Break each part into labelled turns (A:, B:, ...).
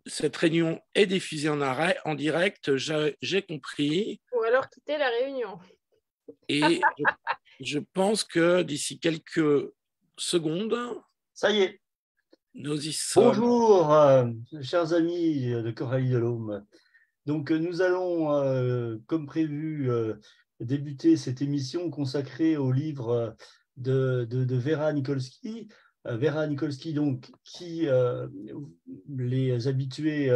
A: cette réunion est diffusée en direct, j'ai compris.
B: Ou alors quitter la réunion.
A: Et je pense que d'ici quelques secondes,
C: ça y est.
A: Nous y sommes.
C: Bonjour, chers amis de Coralie Delhomme. Donc, nous allons, comme prévu, débuter cette émission consacrée au livre de Vera Nikolsky. Vera Nikolsky, donc, qui, les habitués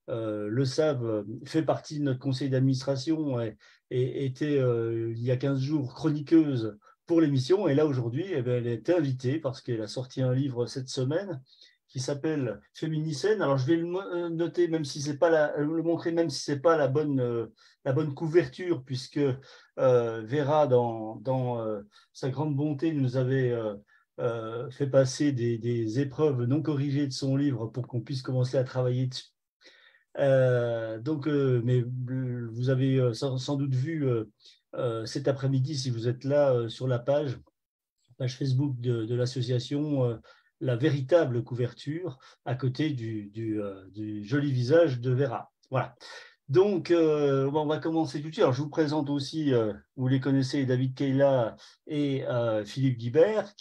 C: le savent, fait partie de notre conseil d'administration et était, il y a 15 jours, chroniqueuse pour l'émission. Et là, aujourd'hui, eh bien, elle est invitée parce qu'elle a sorti un livre cette semaine qui s'appelle Féminicène. Alors, je vais le noter, même si c'est pas le montrer, même si c'est pas la bonne couverture, puisque Vera, dans sa grande bonté, nous avait fait passer des épreuves non corrigées de son livre pour qu'on puisse commencer à travailler dessus. Mais vous avez sans doute vu cet après-midi, si vous êtes là sur la page Facebook de l'association, la véritable couverture à côté du joli visage de Vera. Voilà. Donc, on va commencer tout de suite. Alors, je vous présente aussi, vous les connaissez, David Kayla et Philippe Guibert,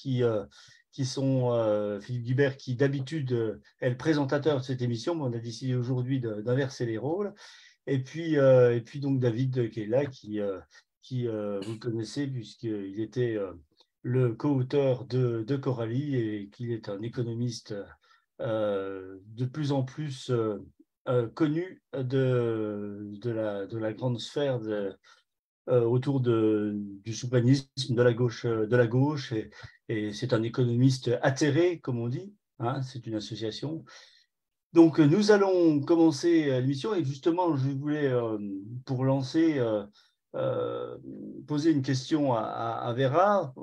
C: Philippe Guibert qui d'habitude est le présentateur de cette émission, mais on a décidé aujourd'hui d'inverser les rôles. Et puis donc David Kayla qui vous le connaissez puisqu'il était le co-auteur de Coralie et qu'il est un économiste de plus en plus connu de la grande sphère autour du souverainisme de la gauche et c'est un économiste atterré, comme on dit, hein, c'est une association. Donc, nous allons commencer l'émission et justement, je voulais, pour lancer, poser une question à Vera.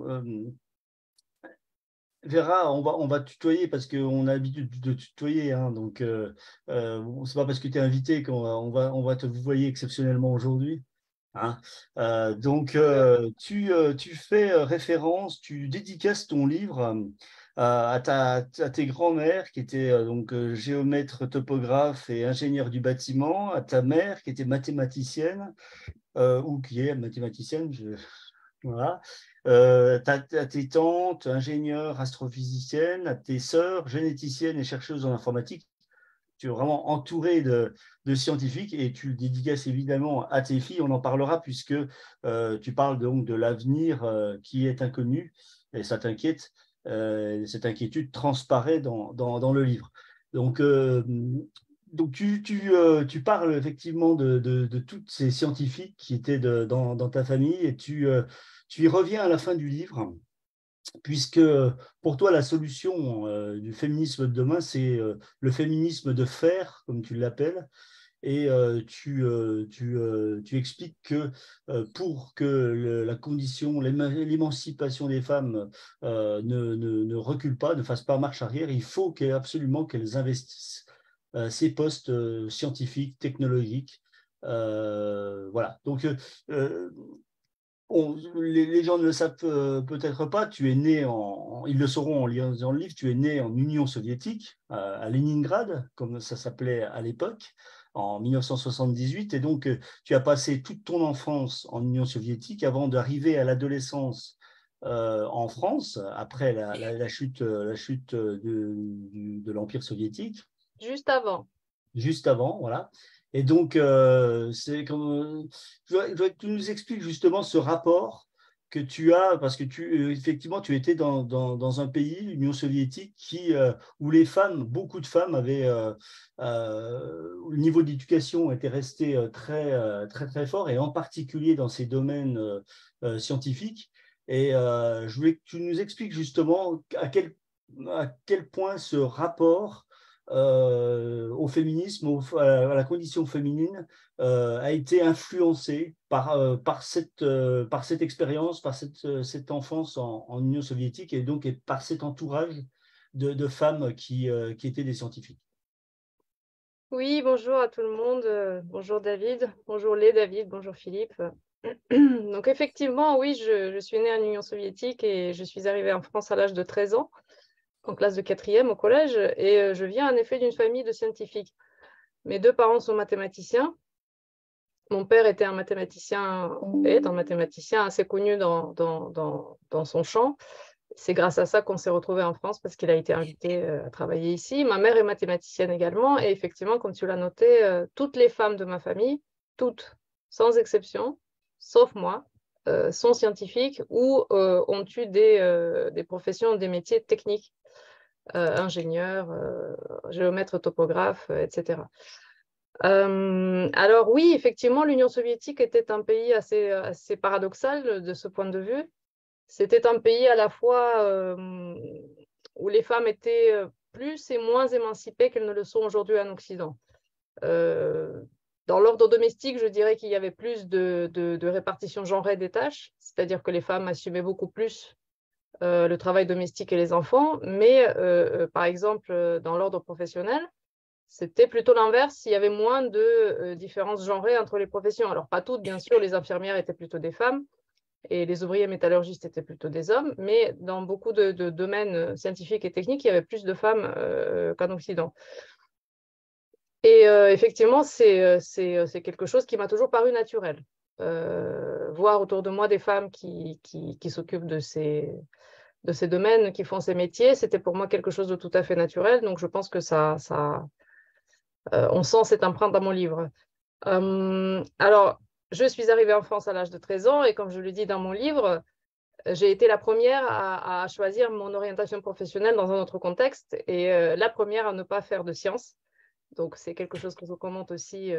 C: Vera, on va tutoyer parce qu'on a l'habitude de tutoyer, hein, donc c'est pas parce que tu es invité qu'on va te vouvoyer exceptionnellement aujourd'hui. Hein. Tu fais référence, tu dédicaces ton livre à tes grands-mères qui étaient géomètre, topographe et ingénieur du bâtiment, à ta mère qui était mathématicienne ou qui est mathématicienne, voilà. À tes tantes, ingénieures, astrophysiciennes, à tes sœurs, généticiennes et chercheuses en informatique. Tu es vraiment entouré de scientifiques et tu le dédicaces évidemment à tes filles. On en parlera puisque tu parles donc de l'avenir qui est inconnu et ça t'inquiète. Cette inquiétude transparaît dans le livre. Donc tu parles effectivement de toutes ces scientifiques qui étaient dans ta famille et tu y reviens à la fin du livre, puisque pour toi, la solution du féminisme de demain, c'est le féminisme de fer, comme tu l'appelles, et tu expliques que pour que la condition, l'émancipation des femmes ne recule pas, ne fasse pas marche arrière, il faut absolument qu'elles investissent ces postes scientifiques, technologiques. Voilà. Donc, les gens ne le savent peut-être pas, tu es né ils le sauront en lisant le livre, tu es né en Union soviétique, à Leningrad, comme ça s'appelait à l'époque, en 1978. Et donc, tu as passé toute ton enfance en Union soviétique avant d'arriver à l'adolescence en France, après la chute de l'Empire soviétique.
B: Juste avant.
C: Juste avant, voilà. Et donc, c'est comme, je voudrais que tu nous expliques justement ce rapport que tu as, parce que effectivement, tu étais dans un pays, l'Union soviétique, où les femmes, beaucoup de femmes avaient, le niveau d'éducation était resté très, très fort, et en particulier dans ces domaines scientifiques. Et je voulais que tu nous expliques justement à quel point ce rapport au féminisme, à la condition féminine, a été influencé par cette expérience, par cette enfance en Union soviétique et donc par cet entourage de femmes qui étaient des scientifiques.
B: Oui, bonjour à tout le monde. Bonjour David, bonjour David, bonjour Philippe. Donc effectivement, oui, je suis née en Union soviétique et je suis arrivée en France à l'âge de 13 ans. En classe de 4e au collège, et je viens en effet d'une famille de scientifiques. Mes deux parents sont mathématiciens. Mon père est un mathématicien assez connu dans son champ. C'est grâce à ça qu'on s'est retrouvé en France parce qu'il a été invité à travailler ici. Ma mère est mathématicienne également. Et effectivement, comme tu l'as noté, toutes les femmes de ma famille, toutes, sans exception, sauf moi, sont scientifiques ou ont eu des professions, des métiers techniques, ingénieurs, géomètres, topographes, etc. Alors oui, effectivement, l'Union soviétique était un pays assez paradoxal de ce point de vue. C'était un pays à la fois où les femmes étaient plus et moins émancipées qu'elles ne le sont aujourd'hui en Occident. Dans l'ordre domestique, je dirais qu'il y avait plus de répartition genrée des tâches, c'est-à-dire que les femmes assumaient beaucoup plus le travail domestique et les enfants, mais par exemple, dans l'ordre professionnel, c'était plutôt l'inverse, il y avait moins de différences genrées entre les professions. Alors, pas toutes, bien sûr, les infirmières étaient plutôt des femmes et les ouvriers métallurgistes étaient plutôt des hommes, mais dans beaucoup de domaines scientifiques et techniques, il y avait plus de femmes qu'en Occident. Et effectivement, c'est quelque chose qui m'a toujours paru naturel. Voir autour de moi des femmes qui s'occupent de ces domaines, qui font ces métiers, c'était pour moi quelque chose de tout à fait naturel. Donc, je pense que on sent cette empreinte dans mon livre. Alors, je suis arrivée en France à l'âge de 13 ans et comme je le dis dans mon livre, j'ai été la première à choisir mon orientation professionnelle dans un autre contexte et la première à ne pas faire de sciences. Donc, c'est quelque chose que je commente aussi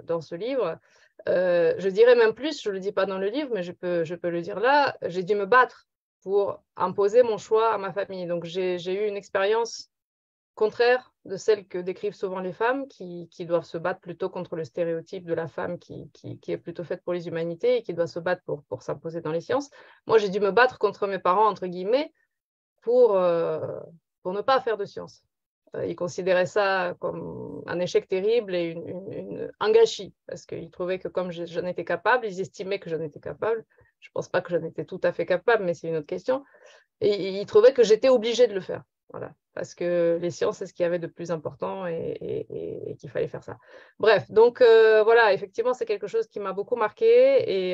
B: dans ce livre. Je dirais même plus, je ne le dis pas dans le livre, mais je peux le dire là, j'ai dû me battre pour imposer mon choix à ma famille. Donc, j'ai eu une expérience contraire de celle que décrivent souvent les femmes qui doivent se battre plutôt contre le stéréotype de la femme qui est plutôt faite pour les humanités et qui doit se battre pour s'imposer dans les sciences. Moi, j'ai dû me battre contre mes parents, entre guillemets, pour ne pas faire de sciences. Ils considéraient ça comme un échec terrible et un gâchis, parce qu'ils trouvaient que comme j'en étais capable, ils estimaient que j'en étais capable. Je ne pense pas que j'en étais tout à fait capable, mais c'est une autre question. Et ils trouvaient que j'étais obligée de le faire. Voilà, parce que les sciences, c'est ce qu'il y avait de plus important et qu'il fallait faire ça. Bref, donc voilà, effectivement, c'est quelque chose qui m'a beaucoup marqué.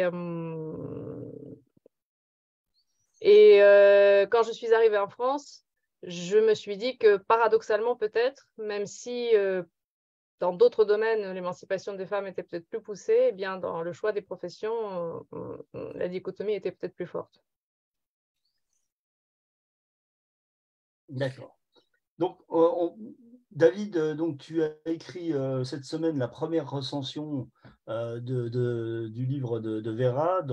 B: Et quand je suis arrivée en France, je me suis dit que paradoxalement, peut-être, même si dans d'autres domaines, l'émancipation des femmes était peut-être plus poussée, eh bien, dans le choix des professions, la dichotomie était peut-être plus forte.
C: D'accord. Donc, David, donc, tu as écrit cette semaine la première recension du livre de Vera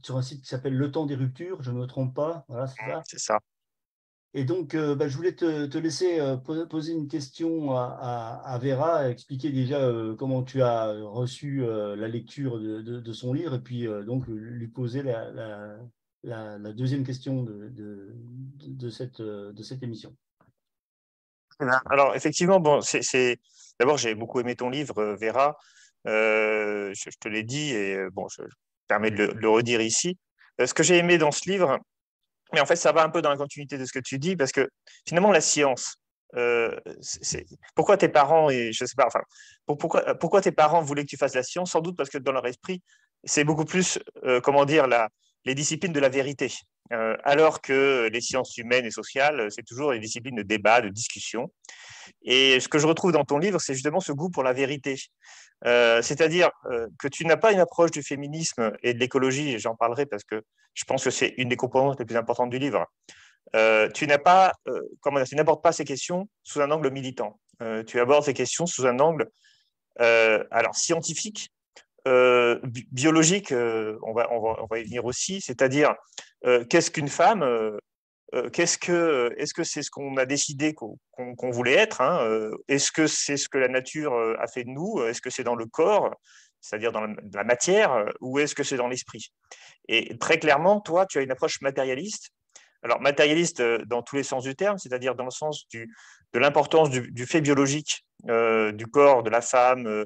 C: sur un site qui s'appelle Le Temps des Ruptures, je ne me trompe pas. Voilà, c'est ça.
D: C'est ça.
C: Et donc, je voulais te laisser poser une question à Vera, expliquer déjà comment tu as reçu la lecture de son livre, et puis donc lui poser la deuxième question de cette émission.
D: Alors, effectivement, bon, d'abord, j'ai beaucoup aimé ton livre, Vera. Je te l'ai dit, et bon, je me permets de le redire ici. Ce que j'ai aimé dans ce livre, mais en fait, ça va un peu dans la continuité de ce que tu dis, parce que finalement, la science, pourquoi tes parents, et je sais pas, enfin, pourquoi tes parents voulaient que tu fasses la science? Sans doute parce que dans leur esprit, c'est beaucoup plus, comment dire, les disciplines de la vérité. Alors que les sciences humaines et sociales, c'est toujours les disciplines de débat, de discussion. Et ce que je retrouve dans ton livre, c'est justement ce goût pour la vérité. C'est-à-dire que tu n'as pas une approche du féminisme et de l'écologie, et j'en parlerai parce que je pense que c'est une des composantes les plus importantes du livre. Tu n'abordes pas ces questions sous un angle militant. Tu abordes ces questions sous un angle alors scientifique, biologique, on va y venir aussi, c'est-à-dire qu'est-ce qu'une femme, est-ce que c'est ce qu'on a décidé qu'on voulait être, hein, est-ce que c'est ce que la nature a fait de nous, est-ce que c'est dans le corps, c'est-à-dire dans la matière, ou est-ce que c'est dans l'esprit? Et très clairement, toi, tu as une approche matérialiste. Alors, matérialiste dans tous les sens du terme, c'est-à-dire dans le sens de l'importance du fait biologique du corps de la femme,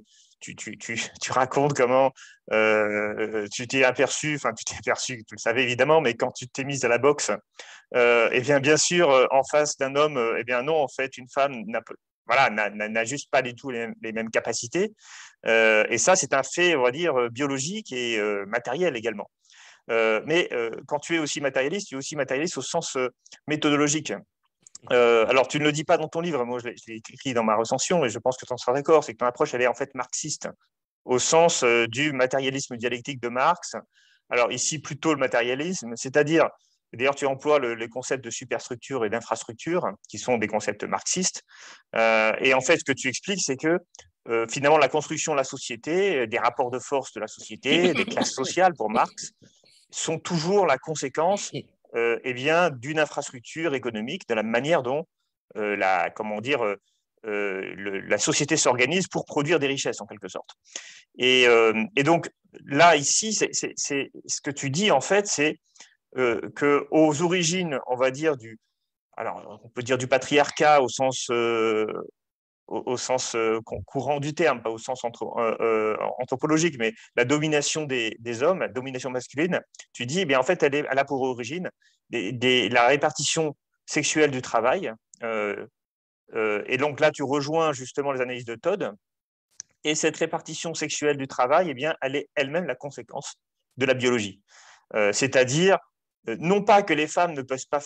D: tu racontes comment tu t'es aperçu, tu le savais évidemment, mais quand tu t'es mise à la boxe, eh bien sûr, en face d'un homme, eh bien non, en fait, une femme n'a juste pas du tout les mêmes capacités. Et ça, c'est un fait, on va dire, biologique et matériel également. Mais quand tu es aussi matérialiste, tu es aussi matérialiste au sens méthodologique. Alors, tu ne le dis pas dans ton livre, moi je l'ai écrit dans ma recension, et je pense que tu en seras d'accord, c'est que ton approche, elle est en fait marxiste, au sens du matérialisme dialectique de Marx. Alors ici, plutôt le matérialisme, c'est-à-dire, d'ailleurs, tu emploies les concepts de superstructure et d'infrastructure, qui sont des concepts marxistes, et en fait, ce que tu expliques, c'est que finalement, la construction de la société, des rapports de force de la société, des classes sociales pour Marx, sont toujours la conséquence d'une infrastructure économique, de la manière dont la société s'organise pour produire des richesses, en quelque sorte. Et donc, là, ici, ce que tu dis, en fait, c'est qu'aux origines, on va dire, on peut dire du patriarcat au sens courant du terme, pas au sens anthropologique, mais la domination des hommes, la domination masculine, tu dis, eh bien, en fait, elle a pour origine la répartition sexuelle du travail. Et donc là, tu rejoins justement les analyses de Todd. Et cette répartition sexuelle du travail, eh bien, elle est elle-même la conséquence de la biologie. C'est-à-dire, non pas que les femmes ne peuvent pas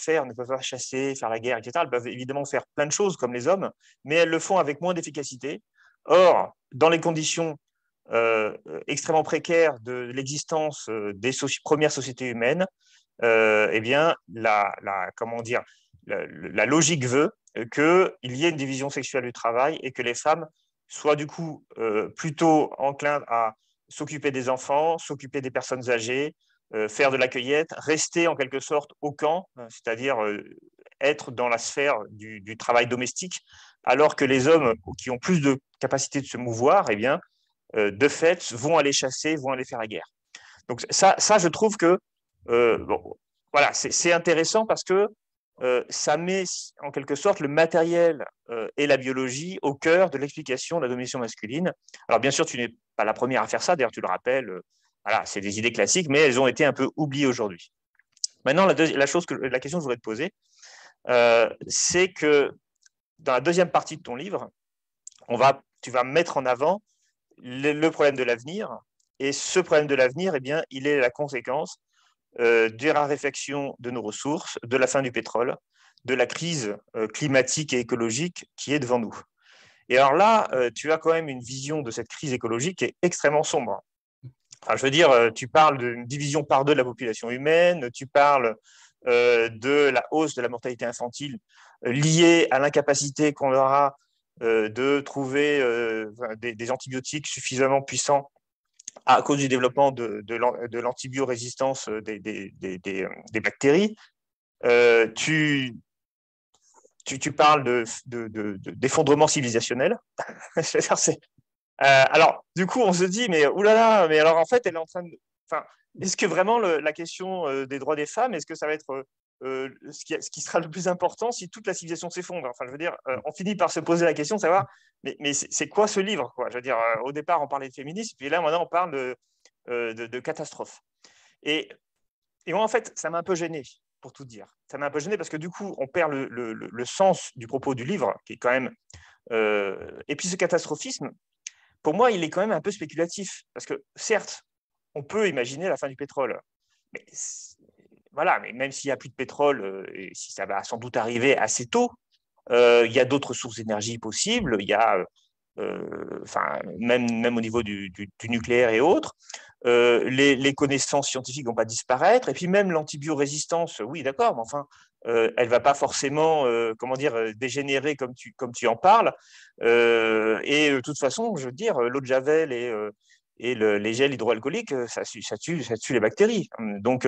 D: chasser, faire la guerre, etc. Elles peuvent évidemment faire plein de choses comme les hommes, mais elles le font avec moins d'efficacité. Or, dans les conditions extrêmement précaires de l'existence des premières sociétés humaines, eh bien, la logique veut qu'il y ait une division sexuelle du travail et que les femmes soient du coup plutôt enclins à s'occuper des enfants, s'occuper des personnes âgées, faire de la cueillette, rester en quelque sorte au camp, c'est-à-dire être dans la sphère du travail domestique, alors que les hommes qui ont plus de capacité de se mouvoir, eh bien, de fait, vont aller chasser, vont aller faire la guerre. Donc ça je trouve que voilà, c'est intéressant parce que ça met en quelque sorte le matériel et la biologie au cœur de l'explication de la domination masculine. Alors bien sûr, tu n'es pas la première à faire ça, d'ailleurs tu le rappelles, voilà, c'est des idées classiques, mais elles ont été un peu oubliées aujourd'hui. Maintenant, la question que je voudrais te poser, c'est que dans la deuxième partie de ton livre, tu vas mettre en avant le problème de l'avenir, et ce problème de l'avenir, eh bien, il est la conséquence de la raréfaction de nos ressources, de la fin du pétrole, de la crise climatique et écologique qui est devant nous. Et alors là, tu as quand même une vision de cette crise écologique qui est extrêmement sombre. Enfin, je veux dire, tu parles d'une division par deux de la population humaine, tu parles de la hausse de la mortalité infantile liée à l'incapacité qu'on aura de trouver des antibiotiques suffisamment puissants à cause du développement de l'antibiorésistance des bactéries. Tu parles d'effondrement civilisationnel. Alors, du coup, on se dit, mais oulala, mais alors en fait, elle est en train de. Enfin, est-ce que vraiment la question des droits des femmes, est-ce que ça va être ce qui sera le plus important si toute la civilisation s'effondre? Enfin, je veux dire, on finit par se poser la question de savoir, mais c'est quoi ce livre, quoi? Je veux dire, au départ, on parlait de féminisme, puis là, maintenant, on parle de catastrophe. Et moi, en fait, ça m'a un peu gêné, pour tout dire. Ça m'a un peu gêné parce que du coup, on perd le sens du propos du livre, qui est quand même. Et puis, ce catastrophisme, pour moi, il est quand même un peu spéculatif. Parce que, certes, on peut imaginer la fin du pétrole. Mais voilà, mais même s'il n'y a plus de pétrole, et si ça va sans doute arriver assez tôt, il y a d'autres sources d'énergie possibles. Il y a, même au niveau du nucléaire et autres. Les connaissances scientifiques ne vont pas disparaître. Et puis même l'antibiorésistance, oui, d'accord, mais enfin, elle ne va pas forcément dégénérer comme tu en parles. Et de toute façon, je veux dire, l'eau de Javel et les gels hydroalcooliques, ça tue les bactéries. Donc,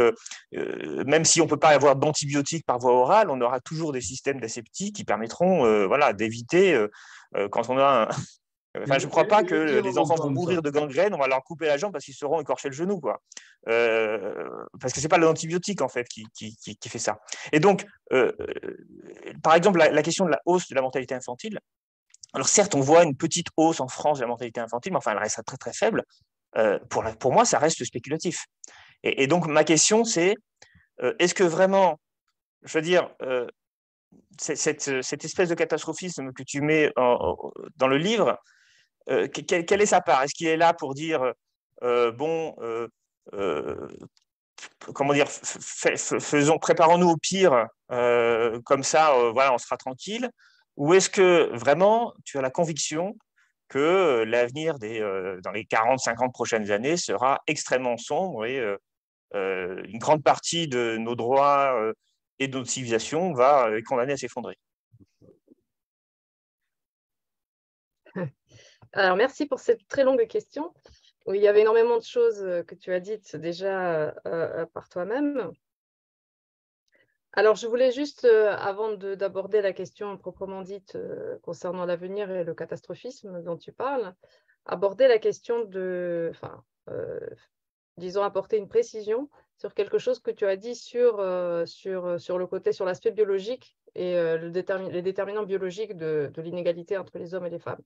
D: même si on ne peut pas avoir d'antibiotiques par voie orale, on aura toujours des systèmes d'aseptie qui permettront d'éviter, quand on a Enfin, je ne crois pas que les enfants vont mourir de gangrène, on va leur couper la jambe parce qu'ils seront écorchés le genou, quoi. Parce que ce n'est pas l'antibiotique, en fait, qui fait ça. Et donc, par exemple, la question de la hausse de la mortalité infantile, Alors certes, on voit une petite hausse en France de la mortalité infantile, mais enfin, elle reste très, très faible. Pour moi, ça reste spéculatif. Et donc, ma question, c'est, est-ce que vraiment, je veux dire, cette espèce de catastrophisme que tu mets dans le livre, quelle est sa part? Est-ce qu'il est là pour dire, bon, comment dire, préparons-nous au pire, comme ça, voilà, on sera tranquille? Ou est-ce que vraiment tu as la conviction que l'avenir dans les 40-50 prochaines années sera extrêmement sombre et une grande partie de nos droits et de notre civilisation va être condamnée à s'effondrer?
B: Alors, merci pour cette très longue question. Oui, il y avait énormément de choses que tu as dites déjà par toi-même. Alors, je voulais juste, avant d'aborder la question proprement dite concernant l'avenir et le catastrophisme dont tu parles, aborder la question disons, apporter une précision sur quelque chose que tu as dit sur l'aspect biologique et les déterminants biologiques de l'inégalité entre les hommes et les femmes.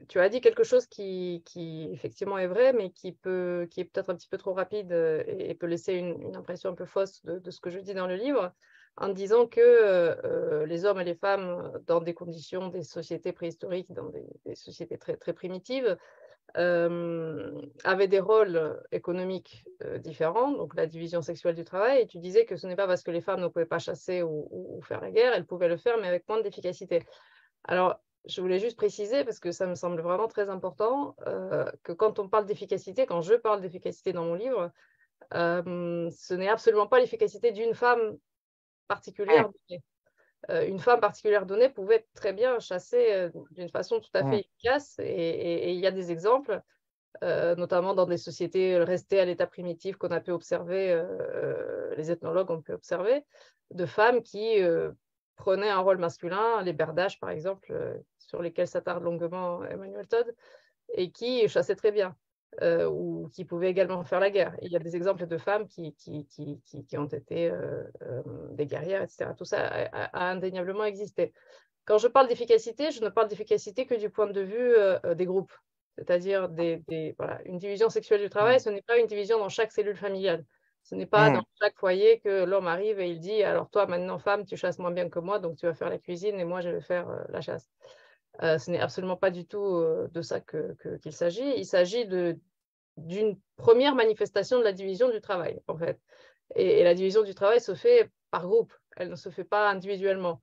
B: Tu as dit quelque chose qui effectivement est vrai, mais qui est peut-être un petit peu trop rapide et peut laisser une impression un peu fausse de ce que je dis dans le livre, en disant que les hommes et les femmes, dans des conditions, des sociétés préhistoriques, dans des sociétés très, très primitives, avaient des rôles économiques différents, donc la division sexuelle du travail, et tu disais que ce n'est pas parce que les femmes ne pouvaient pas chasser ou faire la guerre, elles pouvaient le faire, mais avec moins d'efficacité. Alors, je voulais juste préciser, parce que ça me semble vraiment très important, que quand on parle d'efficacité, quand je parle d'efficacité dans mon livre, ce n'est absolument pas l'efficacité d'une femme particulière donnée. Une femme particulière donnée pouvait très bien chasser d'une façon tout à fait efficace, et il y a des exemples, notamment dans des sociétés restées à l'état primitif qu'on a pu observer, les ethnologues ont pu observer, de femmes qui prenaient un rôle masculin, les berdaches par exemple, sur lesquels s'attarde longuement Emmanuel Todd, et qui chassaient très bien, ou qui pouvaient également faire la guerre. Et il y a des exemples de femmes qui ont été des guerrières, etc. Tout ça a indéniablement existé. Quand je parle d'efficacité, je ne parle d'efficacité que du point de vue des groupes. C'est-à-dire voilà, une division sexuelle du travail, ce n'est pas une division dans chaque cellule familiale. Ce n'est pas dans chaque foyer que l'homme arrive et il dit « Alors toi, maintenant, femme, tu chasses moins bien que moi, donc tu vas faire la cuisine et moi, je vais faire la chasse. » Ce n'est absolument pas du tout de ça qu'il s'agit. Il s'agit d'une première manifestation de la division du travail, en fait. Et la division du travail se fait par groupe. Elle ne se fait pas individuellement.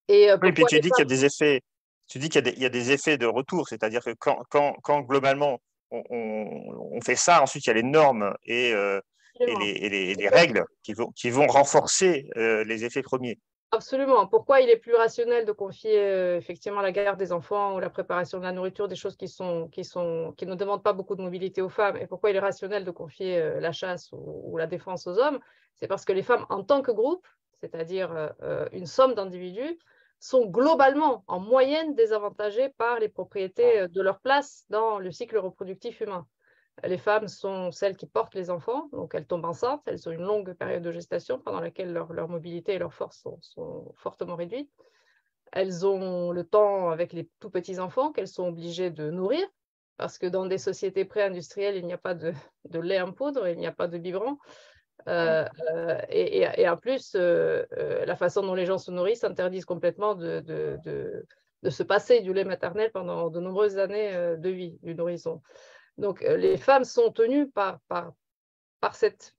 D: Et puis tu dis qu'il y a des effets. Tu dis qu'il y a des effets de retour, c'est-à-dire que quand globalement on fait ça, ensuite il y a les normes et les règles qui vont renforcer les effets premiers.
B: Absolument. Pourquoi il est plus rationnel de confier effectivement la garde des enfants ou la préparation de la nourriture, des choses qui ne demandent pas beaucoup de mobilité aux femmes, et pourquoi il est rationnel de confier la chasse ou la défense aux hommes? C'est parce que les femmes, en tant que groupe, c'est-à-dire une somme d'individus, sont globalement, en moyenne, désavantagées par les propriétés de leur place dans le cycle reproductif humain. Les femmes sont celles qui portent les enfants, donc elles tombent enceintes, elles ont une longue période de gestation pendant laquelle leur mobilité et leur force sont fortement réduites. Elles ont le temps avec les tout petits enfants qu'elles sont obligées de nourrir, parce que dans des sociétés pré-industrielles, il n'y a pas de lait en poudre, il n'y a pas de biberon. Et en plus, la façon dont les gens se nourrissent interdisent complètement de se passer du lait maternel pendant de nombreuses années de vie du nourrisson. Donc, les femmes sont tenues par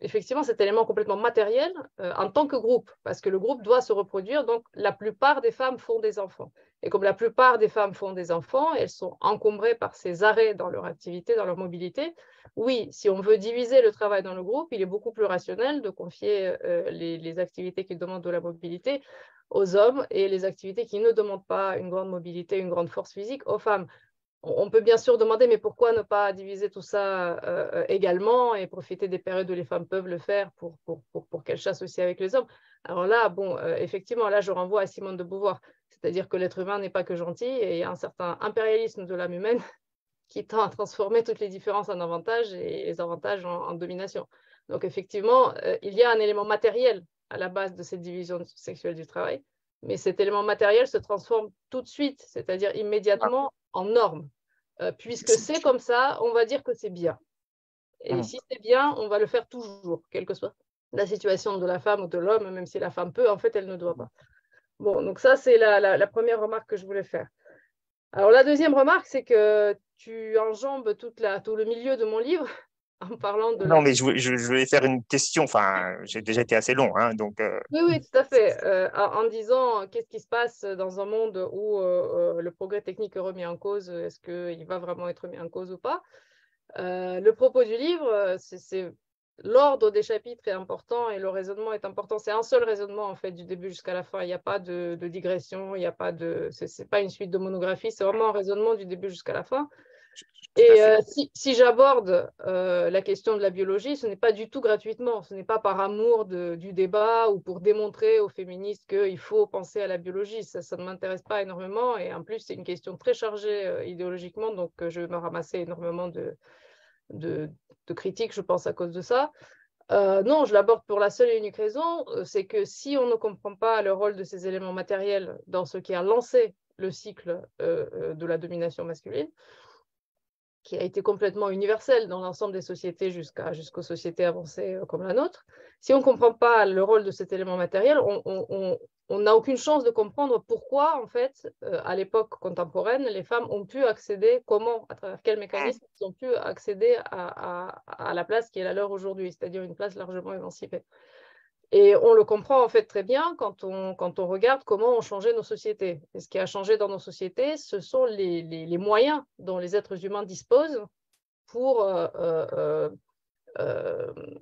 B: effectivement cet élément complètement matériel en tant que groupe, parce que le groupe doit se reproduire, donc la plupart des femmes font des enfants. Et comme la plupart des femmes font des enfants, elles sont encombrées par ces arrêts dans leur activité, dans leur mobilité. Oui, si on veut diviser le travail dans le groupe, il est beaucoup plus rationnel de confier les activités qui demandent de la mobilité aux hommes et les activités qui ne demandent pas une grande mobilité, une grande force physique aux femmes. On peut bien sûr demander, mais pourquoi ne pas diviser tout ça également et profiter des périodes où les femmes peuvent le faire pour qu'elles chassent aussi avec les hommes? Alors là, bon, effectivement, là, je renvoie à Simone de Beauvoir. C'est-à-dire que l'être humain n'est pas que gentil et il y a un certain impérialisme de l'âme humaine qui tend à transformer toutes les différences en avantages et les avantages en domination. Donc, effectivement, il y a un élément matériel à la base de cette division sexuelle du travail. mais cet élément matériel se transforme tout de suite, c'est-à-dire immédiatement en norme. Puisque c'est comme ça, on va dire que c'est bien. Et si c'est bien, on va le faire toujours, quelle que soit la situation de la femme ou de l'homme, même si la femme peut, en fait, elle ne doit pas. Bon, donc ça, c'est la première remarque que je voulais faire. Alors, la deuxième remarque, c'est que tu enjambes tout le milieu de mon livre en parlant de...
D: Non, mais je voulais faire une question. Enfin, j'ai déjà été assez long, hein, donc...
B: Oui, oui, tout à fait. En disant qu'est-ce qui se passe dans un monde où le progrès technique est remis en cause, est-ce qu'il va vraiment être mis en cause ou pas? Le propos du livre, c'est l'ordre des chapitres est important et le raisonnement est important. C'est un seul raisonnement en fait du début jusqu'à la fin. Il n'y a pas de digression, il n'y a pas de, c'est pas une suite de monographies. C'est vraiment un raisonnement du début jusqu'à la fin. Et si j'aborde la question de la biologie, ce n'est pas du tout gratuitement, ce n'est pas par amour du débat ou pour démontrer aux féministes qu'il faut penser à la biologie. Ça ne m'intéresse pas énormément et en plus, c'est une question très chargée idéologiquement, donc je vais me ramasser énormément de critiques, je pense, à cause de ça. Non, je l'aborde pour la seule et unique raison, c'est que si on ne comprend pas le rôle de ces éléments matériels dans ce qui a lancé le cycle de la domination masculine, qui a été complètement universel dans l'ensemble des sociétés jusqu'aux sociétés avancées comme la nôtre. Si on ne comprend pas le rôle de cet élément matériel, on n'a aucune chance de comprendre pourquoi, en fait, à l'époque contemporaine, les femmes ont pu accéder, comment, à travers quels mécanismes, elles ont pu accéder à la place qui est la leur aujourd'hui, c'est-à-dire une place largement émancipée. Et on le comprend en fait très bien quand on regarde comment ont changé nos sociétés. Et ce qui a changé dans nos sociétés, ce sont les moyens dont les êtres humains disposent pour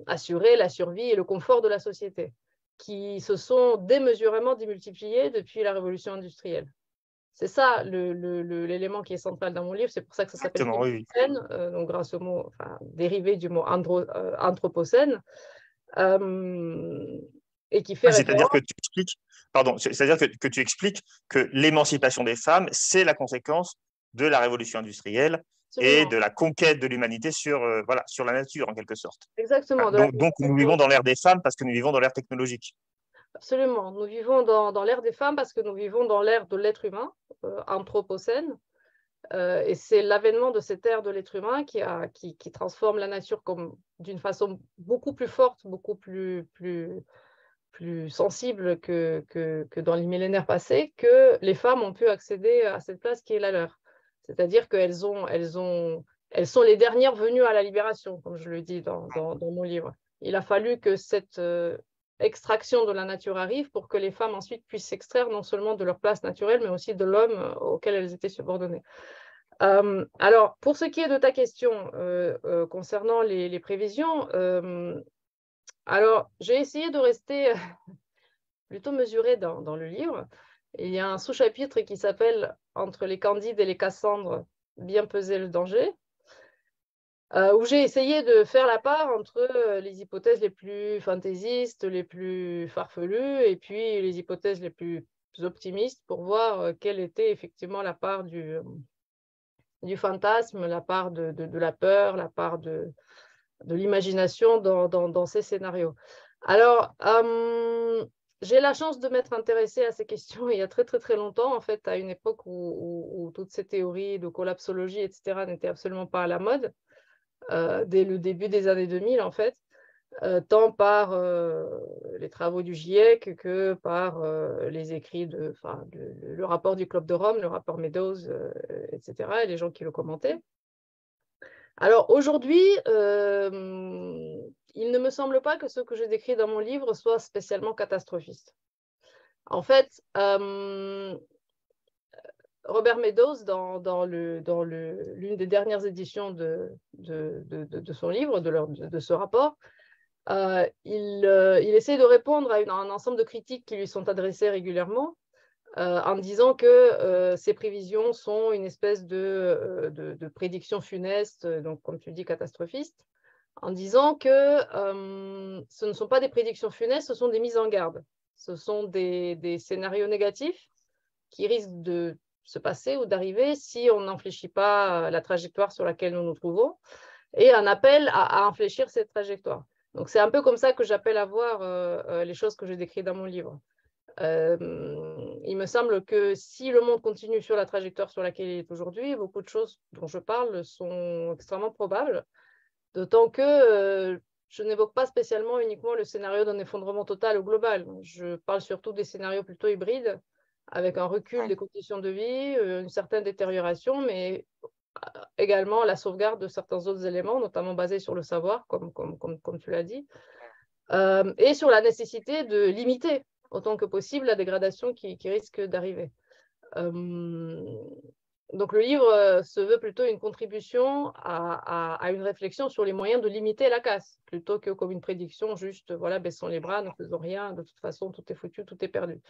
B: assurer la survie et le confort de la société, qui se sont démesurément démultipliés depuis la révolution industrielle. C'est ça l'élément qui est central dans mon livre, c'est pour ça que ça s'appelle Philipocène, donc grâce au mot, dérivé du mot anthropocène. Et qui fait
D: c'est-à-dire que tu expliques, pardon, c'est-à-dire que tu expliques que l'émancipation des femmes, c'est la conséquence de la révolution industrielle et de la conquête de l'humanité sur la nature, en quelque sorte.
B: Exactement.
D: Donc, nous vivons dans l'ère des femmes parce que nous vivons dans l'ère technologique.
B: Absolument. Nous vivons dans l'ère des femmes parce que nous vivons dans l'ère de l'être humain, anthropocène. Et c'est l'avènement de cette ère de l'être humain qui transforme la nature d'une façon beaucoup plus forte, beaucoup plus sensible que dans les millénaires passés, que les femmes ont pu accéder à cette place qui est la leur. C'est-à-dire qu'elles sont les dernières venues à la libération, comme je le dis dans mon livre. Il a fallu que cette extraction de la nature arrive pour que les femmes ensuite puissent s'extraire non seulement de leur place naturelle, mais aussi de l'homme auquel elles étaient subordonnées. Alors, pour ce qui est de ta question concernant les prévisions, alors j'ai essayé de rester plutôt mesurée dans le livre. Il y a un sous-chapitre qui s'appelle « Entre les Candides et les Cassandres, bien peser le danger », où j'ai essayé de faire la part entre les hypothèses les plus fantaisistes, les plus farfelues, et puis les hypothèses les plus optimistes pour voir quelle était effectivement la part du fantasme, la part de la peur, la part de l'imagination dans ces scénarios. Alors, j'ai la chance de m'être intéressée à ces questions il y a très, très, très longtemps, en fait, à une époque où toutes ces théories de collapsologie, etc., n'étaient absolument pas à la mode, dès le début des années 2000, en fait, tant par les travaux du GIEC que par les écrits le rapport du Club de Rome, le rapport Meadows, etc., et les gens qui le commentaient. Alors aujourd'hui, il ne me semble pas que ce que je décris dans mon livre soit spécialement catastrophiste. En fait, Robert Meadows, dans l'une des dernières éditions de son livre, de ce rapport, il essaie de répondre à un ensemble de critiques qui lui sont adressées régulièrement en disant que ces prévisions sont une espèce de prédiction funeste, donc comme tu dis catastrophiste, en disant que ce ne sont pas des prédictions funestes, ce sont des mises en garde. Ce sont des scénarios négatifs qui risquent de se passer ou d'arriver si on n'infléchit pas la trajectoire sur laquelle nous nous trouvons, et un appel à infléchir cette trajectoire. Donc c'est un peu comme ça que j'appelle à voir les choses que j'ai décrites dans mon livre. Il me semble que si le monde continue sur la trajectoire sur laquelle il est aujourd'hui, beaucoup de choses dont je parle sont extrêmement probables, d'autant que je n'évoque pas spécialement uniquement le scénario d'un effondrement total ou global. Je parle surtout des scénarios plutôt hybrides, avec un recul des conditions de vie, une certaine détérioration, mais également la sauvegarde de certains autres éléments, notamment basés sur le savoir, comme tu l'as dit, et sur la nécessité de limiter autant que possible la dégradation qui risque d'arriver. Donc le livre se veut plutôt une contribution à une réflexion sur les moyens de limiter la casse, plutôt que comme une prédiction, juste voilà, baissons les bras, ne faisons rien, de toute façon tout est foutu, tout est perdu.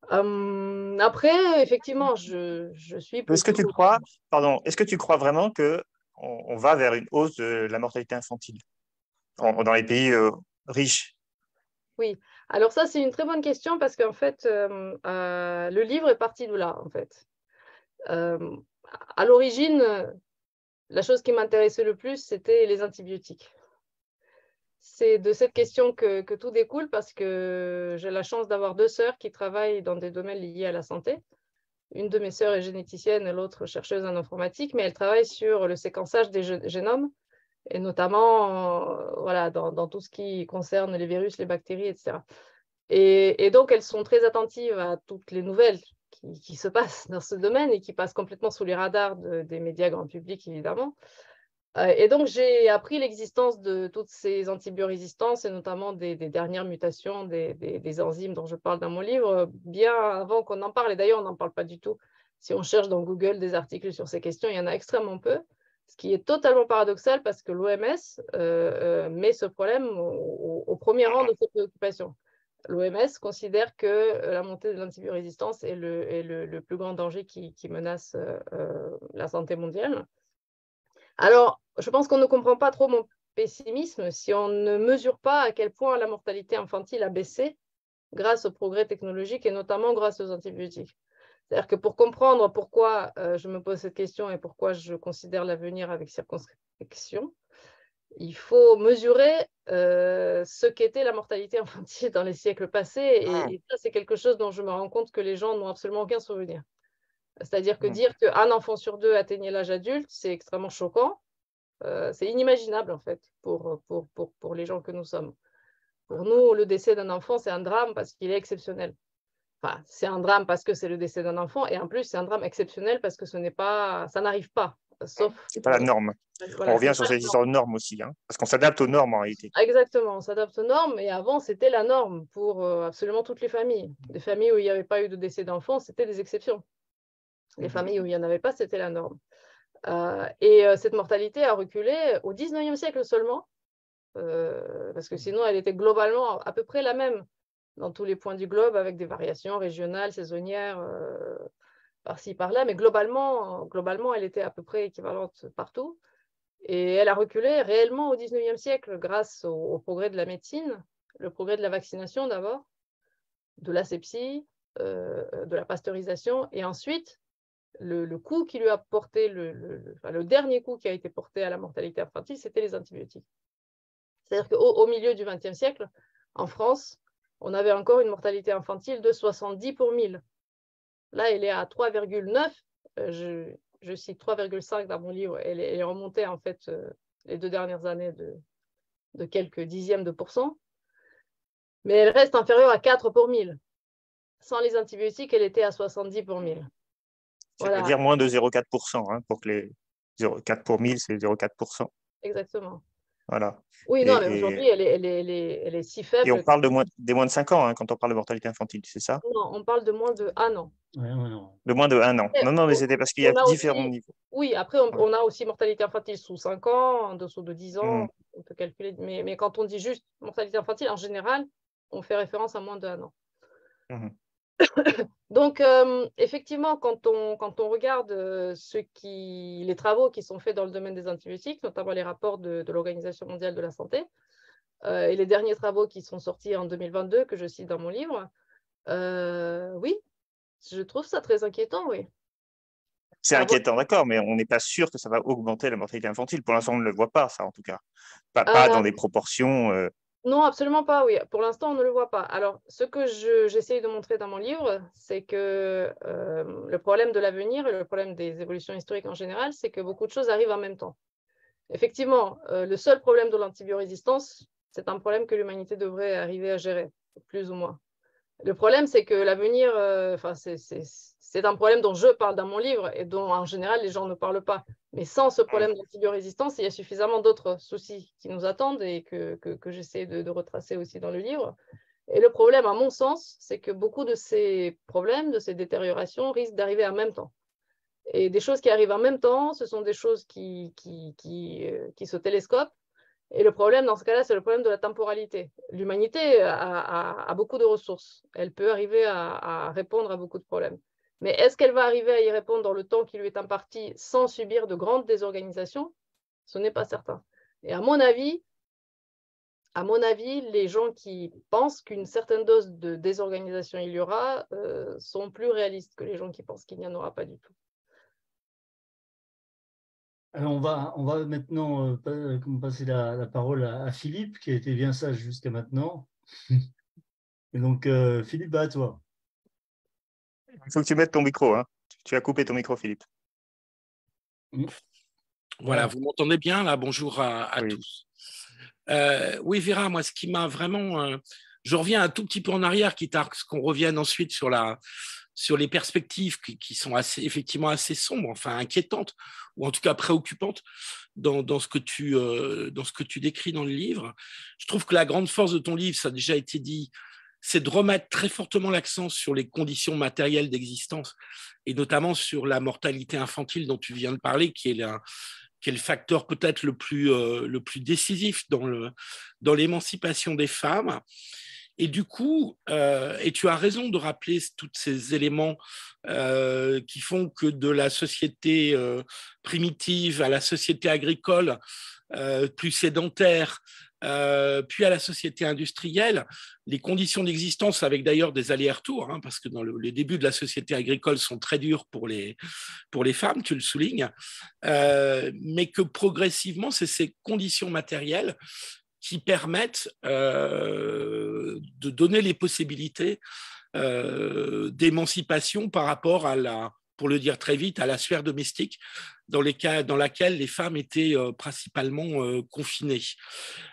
B: Après, effectivement, je suis plutôt...
D: Est-ce que tu crois vraiment qu'on va vers une hausse de la mortalité infantile dans les pays riches?
B: Oui, alors ça, c'est une très bonne question parce qu'en fait, le livre est parti de là, en fait. À l'origine, la chose qui m'intéressait le plus, c'était les antibiotiques. C'est de cette question que tout découle parce que j'ai la chance d'avoir 2 sœurs qui travaillent dans des domaines liés à la santé. Une de mes sœurs est généticienne et l'autre chercheuse en informatique, mais elle travaille sur le séquençage des génomes et notamment voilà, dans tout ce qui concerne les virus, les bactéries, etc. Et donc, elles sont très attentives à toutes les nouvelles qui se passent dans ce domaine et qui passent complètement sous les radars des médias grand public, évidemment. Et donc, j'ai appris l'existence de toutes ces antibiorésistances et notamment des dernières mutations des enzymes dont je parle dans mon livre, bien avant qu'on en parle. Et d'ailleurs, on n'en parle pas du tout. Si on cherche dans Google des articles sur ces questions, il y en a extrêmement peu, ce qui est totalement paradoxal parce que l'OMS met ce problème au premier rang de ses préoccupations. L'OMS considère que la montée de l'antibiorésistance est le plus grand danger qui menace la santé mondiale. Alors, je pense qu'on ne comprend pas trop mon pessimisme si on ne mesure pas à quel point la mortalité infantile a baissé grâce aux progrès technologiques et notamment grâce aux antibiotiques. C'est-à-dire que pour comprendre pourquoi je me pose cette question et pourquoi je considère l'avenir avec circonspection, il faut mesurer ce qu'était la mortalité infantile dans les siècles passés. Et ça, c'est quelque chose dont je me rends compte que les gens n'ont absolument aucun souvenir. C'est-à-dire que dire qu'un enfant sur 2 atteignait l'âge adulte, c'est extrêmement choquant. C'est inimaginable, en fait, pour les gens que nous sommes. Pour nous, le décès d'un enfant, c'est un drame parce qu'il est exceptionnel. Enfin, c'est un drame parce que c'est le décès d'un enfant, et en plus, c'est un drame exceptionnel parce que ça n'arrive pas, sauf...
D: C'est pas la norme. Voilà, on revient sur cette histoire de normes aussi, hein, parce qu'on s'adapte aux normes en réalité.
B: Exactement, on s'adapte aux normes, et avant, c'était la norme pour absolument toutes les familles. Des familles où il n'y avait pas eu de décès d'enfants, c'était des exceptions. Les familles où il n'y en avait pas, c'était la norme. Cette mortalité a reculé au 19e siècle seulement, parce que sinon, elle était globalement à peu près la même dans tous les points du globe, avec des variations régionales, saisonnières, par-ci, par-là, mais globalement, elle était à peu près équivalente partout. Et elle a reculé réellement au 19e siècle grâce au progrès de la médecine, le progrès de la vaccination d'abord, de l'asepsie, de la pasteurisation, et ensuite, le coup qui lui a porté, le dernier coup qui a été porté à la mortalité infantile, c'était les antibiotiques. C'est-à-dire qu'au milieu du XXe siècle, en France, on avait encore une mortalité infantile de 70 pour 1000. Là, elle est à 3,9. Je cite 3,5 dans mon livre. Elle est remontée, en fait, les 2 dernières années de quelques dixièmes de %. Mais elle reste inférieure à 4 pour 1000. Sans les antibiotiques, elle était à 70 pour 1000.
D: C'est-à-dire moins de 0,4%, hein, pour que les 0,4 pour 1000, c'est 0,4%.
B: Exactement.
D: Voilà.
B: Oui, non, mais aujourd'hui, elle est si faible.
D: Et on parle des moins de 5 ans, hein, quand on parle de mortalité infantile, c'est ça?
B: Non, on parle de moins de 1 an.
D: De moins de 1 an. Non, mais c'était parce qu'il y a différents niveaux.
B: Oui, après, on a aussi mortalité infantile sous 5 ans, en dessous de 10 ans, on peut calculer. Mais quand on dit juste mortalité infantile, en général, on fait référence à moins de 1 an. Donc, effectivement, quand on regarde les travaux qui sont faits dans le domaine des antibiotiques, notamment les rapports de l'Organisation mondiale de la santé, et les derniers travaux qui sont sortis en 2022, que je cite dans mon livre, oui, je trouve ça très inquiétant, oui.
D: C'est inquiétant, d'accord, mais on n'est pas sûr que ça va augmenter la mortalité infantile. Pour l'instant, on ne le voit pas, ça, en tout cas. Pas dans des proportions
B: Non, absolument pas, oui. Pour l'instant, on ne le voit pas. Alors, ce que j'essaye de montrer dans mon livre, c'est que le problème de l'avenir et le problème des évolutions historiques en général, c'est que beaucoup de choses arrivent en même temps. Effectivement, le seul problème de l'antibiorésistance, c'est un problème que l'humanité devrait arriver à gérer, plus ou moins. Le problème, c'est que l'avenir, c'est un problème dont je parle dans mon livre et dont, en général, les gens ne parlent pas. Mais sans ce problème d'antibiorésistance, il y a suffisamment d'autres soucis qui nous attendent et que j'essaie de retracer aussi dans le livre. Et le problème, à mon sens, c'est que beaucoup de ces problèmes, de ces détériorations, risquent d'arriver en même temps. Et des choses qui arrivent en même temps, ce sont des choses qui se télescopent. Et le problème, dans ce cas-là, c'est le problème de la temporalité. L'humanité a beaucoup de ressources. Elle peut arriver à répondre à beaucoup de problèmes. Mais est-ce qu'elle va arriver à y répondre dans le temps qui lui est imparti sans subir de grandes désorganisations? Ce n'est pas certain. Et à mon avis, les gens qui pensent qu'une certaine dose de désorganisation il y aura sont plus réalistes que les gens qui pensent qu'il n'y en aura pas du tout.
C: Alors on va maintenant passer la parole à Philippe, qui a été bien sage jusqu'à maintenant. Et donc, Philippe, à toi.
D: Il faut que tu mettes ton micro. Hein. Tu as coupé ton micro, Philippe.
A: Voilà, vous m'entendez bien là? Bonjour à
D: Oui.
A: tous. Oui, Vera, moi, ce qui m'a vraiment... je reviens un tout petit peu en arrière, quitte à ce qu'on revienne ensuite sur les perspectives qui sont effectivement assez sombres, enfin inquiétantes, ou en tout cas préoccupantes dans ce que tu décris dans le livre. Je trouve que la grande force de ton livre, ça a déjà été dit, c'est de remettre très fortement l'accent sur les conditions matérielles d'existence, et notamment sur la mortalité infantile dont tu viens de parler, qui est le facteur peut-être le plus décisif dans l'émancipation des femmes. Et du coup, et tu as raison de rappeler tous ces éléments qui font que de la société primitive à la société agricole, plus sédentaire, puis à la société industrielle, les conditions d'existence, avec d'ailleurs des allers-retours, hein, parce que dans les débuts de la société agricole sont très durs pour les femmes, tu le soulignes, mais que progressivement, c'est ces conditions matérielles qui permettent de donner les possibilités d'émancipation par rapport pour le dire très vite, à la sphère domestique dans laquelle les femmes étaient principalement confinées.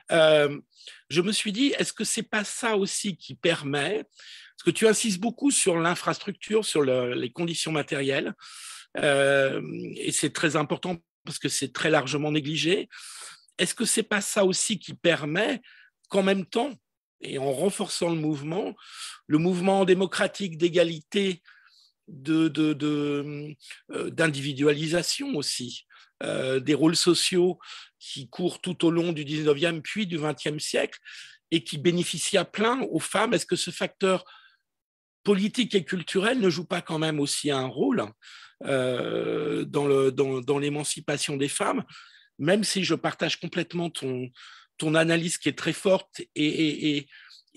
A: Je me suis dit, est-ce que c'est pas ça aussi qui permet, parce que tu insistes beaucoup sur l'infrastructure, sur les conditions matérielles, et c'est très important parce que c'est très largement négligé. Est-ce que c'est pas ça aussi qui permet qu'en même temps, et en renforçant le mouvement démocratique d'égalité, d'individualisation aussi, des rôles sociaux qui courent tout au long du 19e puis du 20e siècle et qui bénéficient à plein aux femmes, est-ce que ce facteur politique et culturel ne joue pas quand même aussi un rôle dans l'émancipation des femmes, même si je partage complètement ton analyse qui est très forte et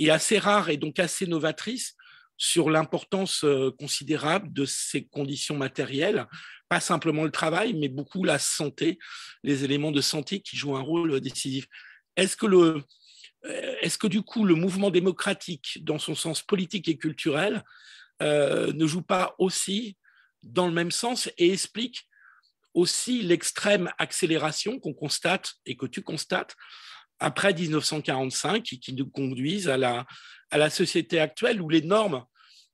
A: assez rare et donc assez novatrice sur l'importance considérable de ces conditions matérielles, pas simplement le travail, mais beaucoup la santé, les éléments de santé qui jouent un rôle décisif. Est-ce que du coup le mouvement démocratique, dans son sens politique et culturel, ne joue pas aussi dans le même sens et explique aussi l'extrême accélération qu'on constate et que tu constates après 1945 et qui nous conduisent à la société actuelle où les normes,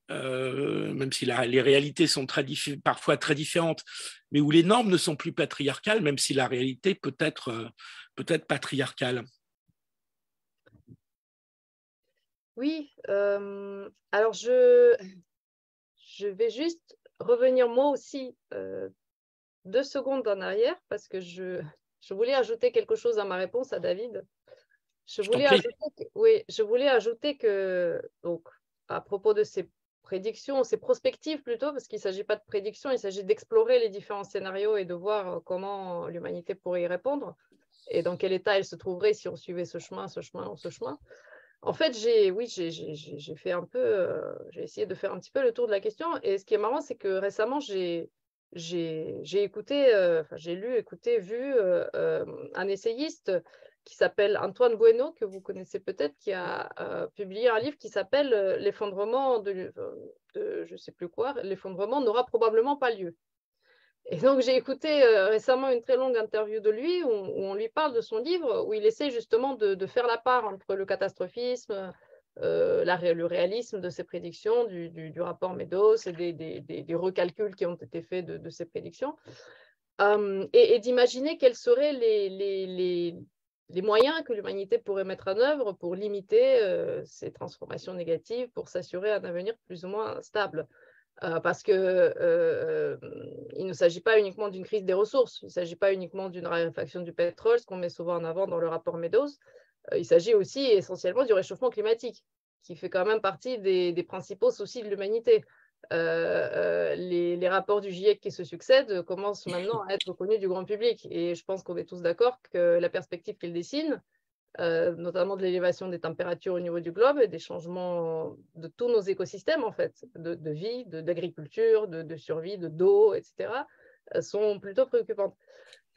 A: même si les réalités sont parfois très différentes, mais où les normes ne sont plus patriarcales, même si la réalité peut être patriarcale.
B: Oui, alors je vais juste revenir moi aussi 2 secondes en arrière parce que je voulais ajouter quelque chose à ma réponse à David. Je voulais ajouter que, donc, à propos de ces prédictions, ces prospectives plutôt, parce qu'il ne s'agit pas de prédictions, il s'agit d'explorer les différents scénarios et de voir comment l'humanité pourrait y répondre et dans quel état elle se trouverait si on suivait ce chemin ou ce chemin. En fait, j'ai fait un peu, j'ai essayé de faire un petit peu le tour de la question. Et ce qui est marrant, c'est que récemment, j'ai écouté, j'ai lu, écouté, vu un essayiste qui s'appelle Antoine Bueno, que vous connaissez peut-être, qui a publié un livre qui s'appelle L'effondrement je ne sais plus quoi, l'effondrement n'aura probablement pas lieu. Et donc, j'ai écouté récemment une très longue interview de lui où on lui parle de son livre, où il essaie justement de faire la part entre le catastrophisme, le réalisme de ses prédictions, du rapport Meadows et des recalculs qui ont été faits de ces prédictions, et d'imaginer quels seraient les moyens que l'humanité pourrait mettre en œuvre pour limiter ces transformations négatives, pour s'assurer un avenir plus ou moins stable. Parce qu'il ne s'agit pas uniquement d'une crise des ressources, il ne s'agit pas uniquement d'une raréfaction du pétrole, ce qu'on met souvent en avant dans le rapport Meadows. Il s'agit aussi essentiellement du réchauffement climatique, qui fait quand même partie des principaux soucis de l'humanité. Les rapports du GIEC qui se succèdent commencent maintenant à être connus du grand public. Et je pense qu'on est tous d'accord que la perspective qu'ils dessinent, notamment de l'élévation des températures au niveau du globe et des changements de tous nos écosystèmes, en fait, de vie, d'agriculture, de survie, d'eau, etc., sont plutôt préoccupantes.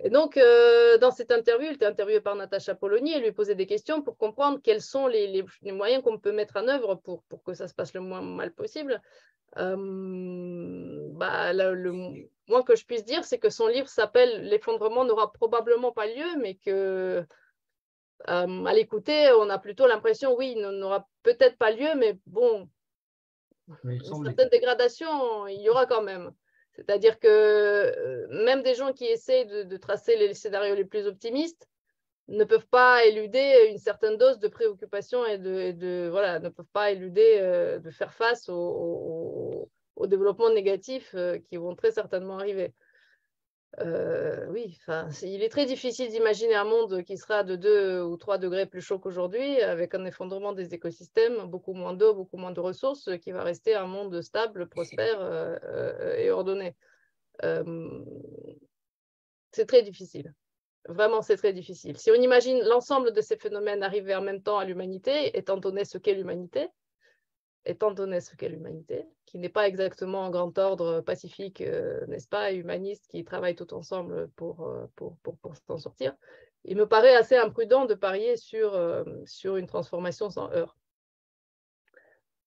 B: Et donc, dans cette interview, il était interviewé par Natacha Polony et lui posait des questions pour comprendre quels sont les moyens qu'on peut mettre en œuvre pour que ça se passe le moins mal possible. Le moins que je puisse dire, c'est que son livre s'appelle « L'effondrement n'aura probablement pas lieu », mais que à l'écouter, on a plutôt l'impression, oui, il n'aura peut-être pas lieu, mais bon, une certaine dégradation, il y aura quand même. C'est-à-dire que même des gens qui essayent de tracer les scénarios les plus optimistes ne peuvent pas éluder une certaine dose de préoccupation et voilà, ne peuvent pas éluder de faire face aux développements négatifs qui vont très certainement arriver. Oui, il est très difficile d'imaginer un monde qui sera de 2 ou 3 degrés plus chaud qu'aujourd'hui, avec un effondrement des écosystèmes, beaucoup moins d'eau, beaucoup moins de ressources, qui va rester un monde stable, prospère et ordonné. C'est très difficile. Vraiment, c'est très difficile. Si on imagine l'ensemble de ces phénomènes arriver en même temps à l'humanité, étant donné ce qu'est l'humanité, qui n'est pas exactement un grand ordre pacifique, n'est-ce pas, humaniste, qui travaille tout ensemble pour s'en sortir, il me paraît assez imprudent de parier sur une transformation sans heurts.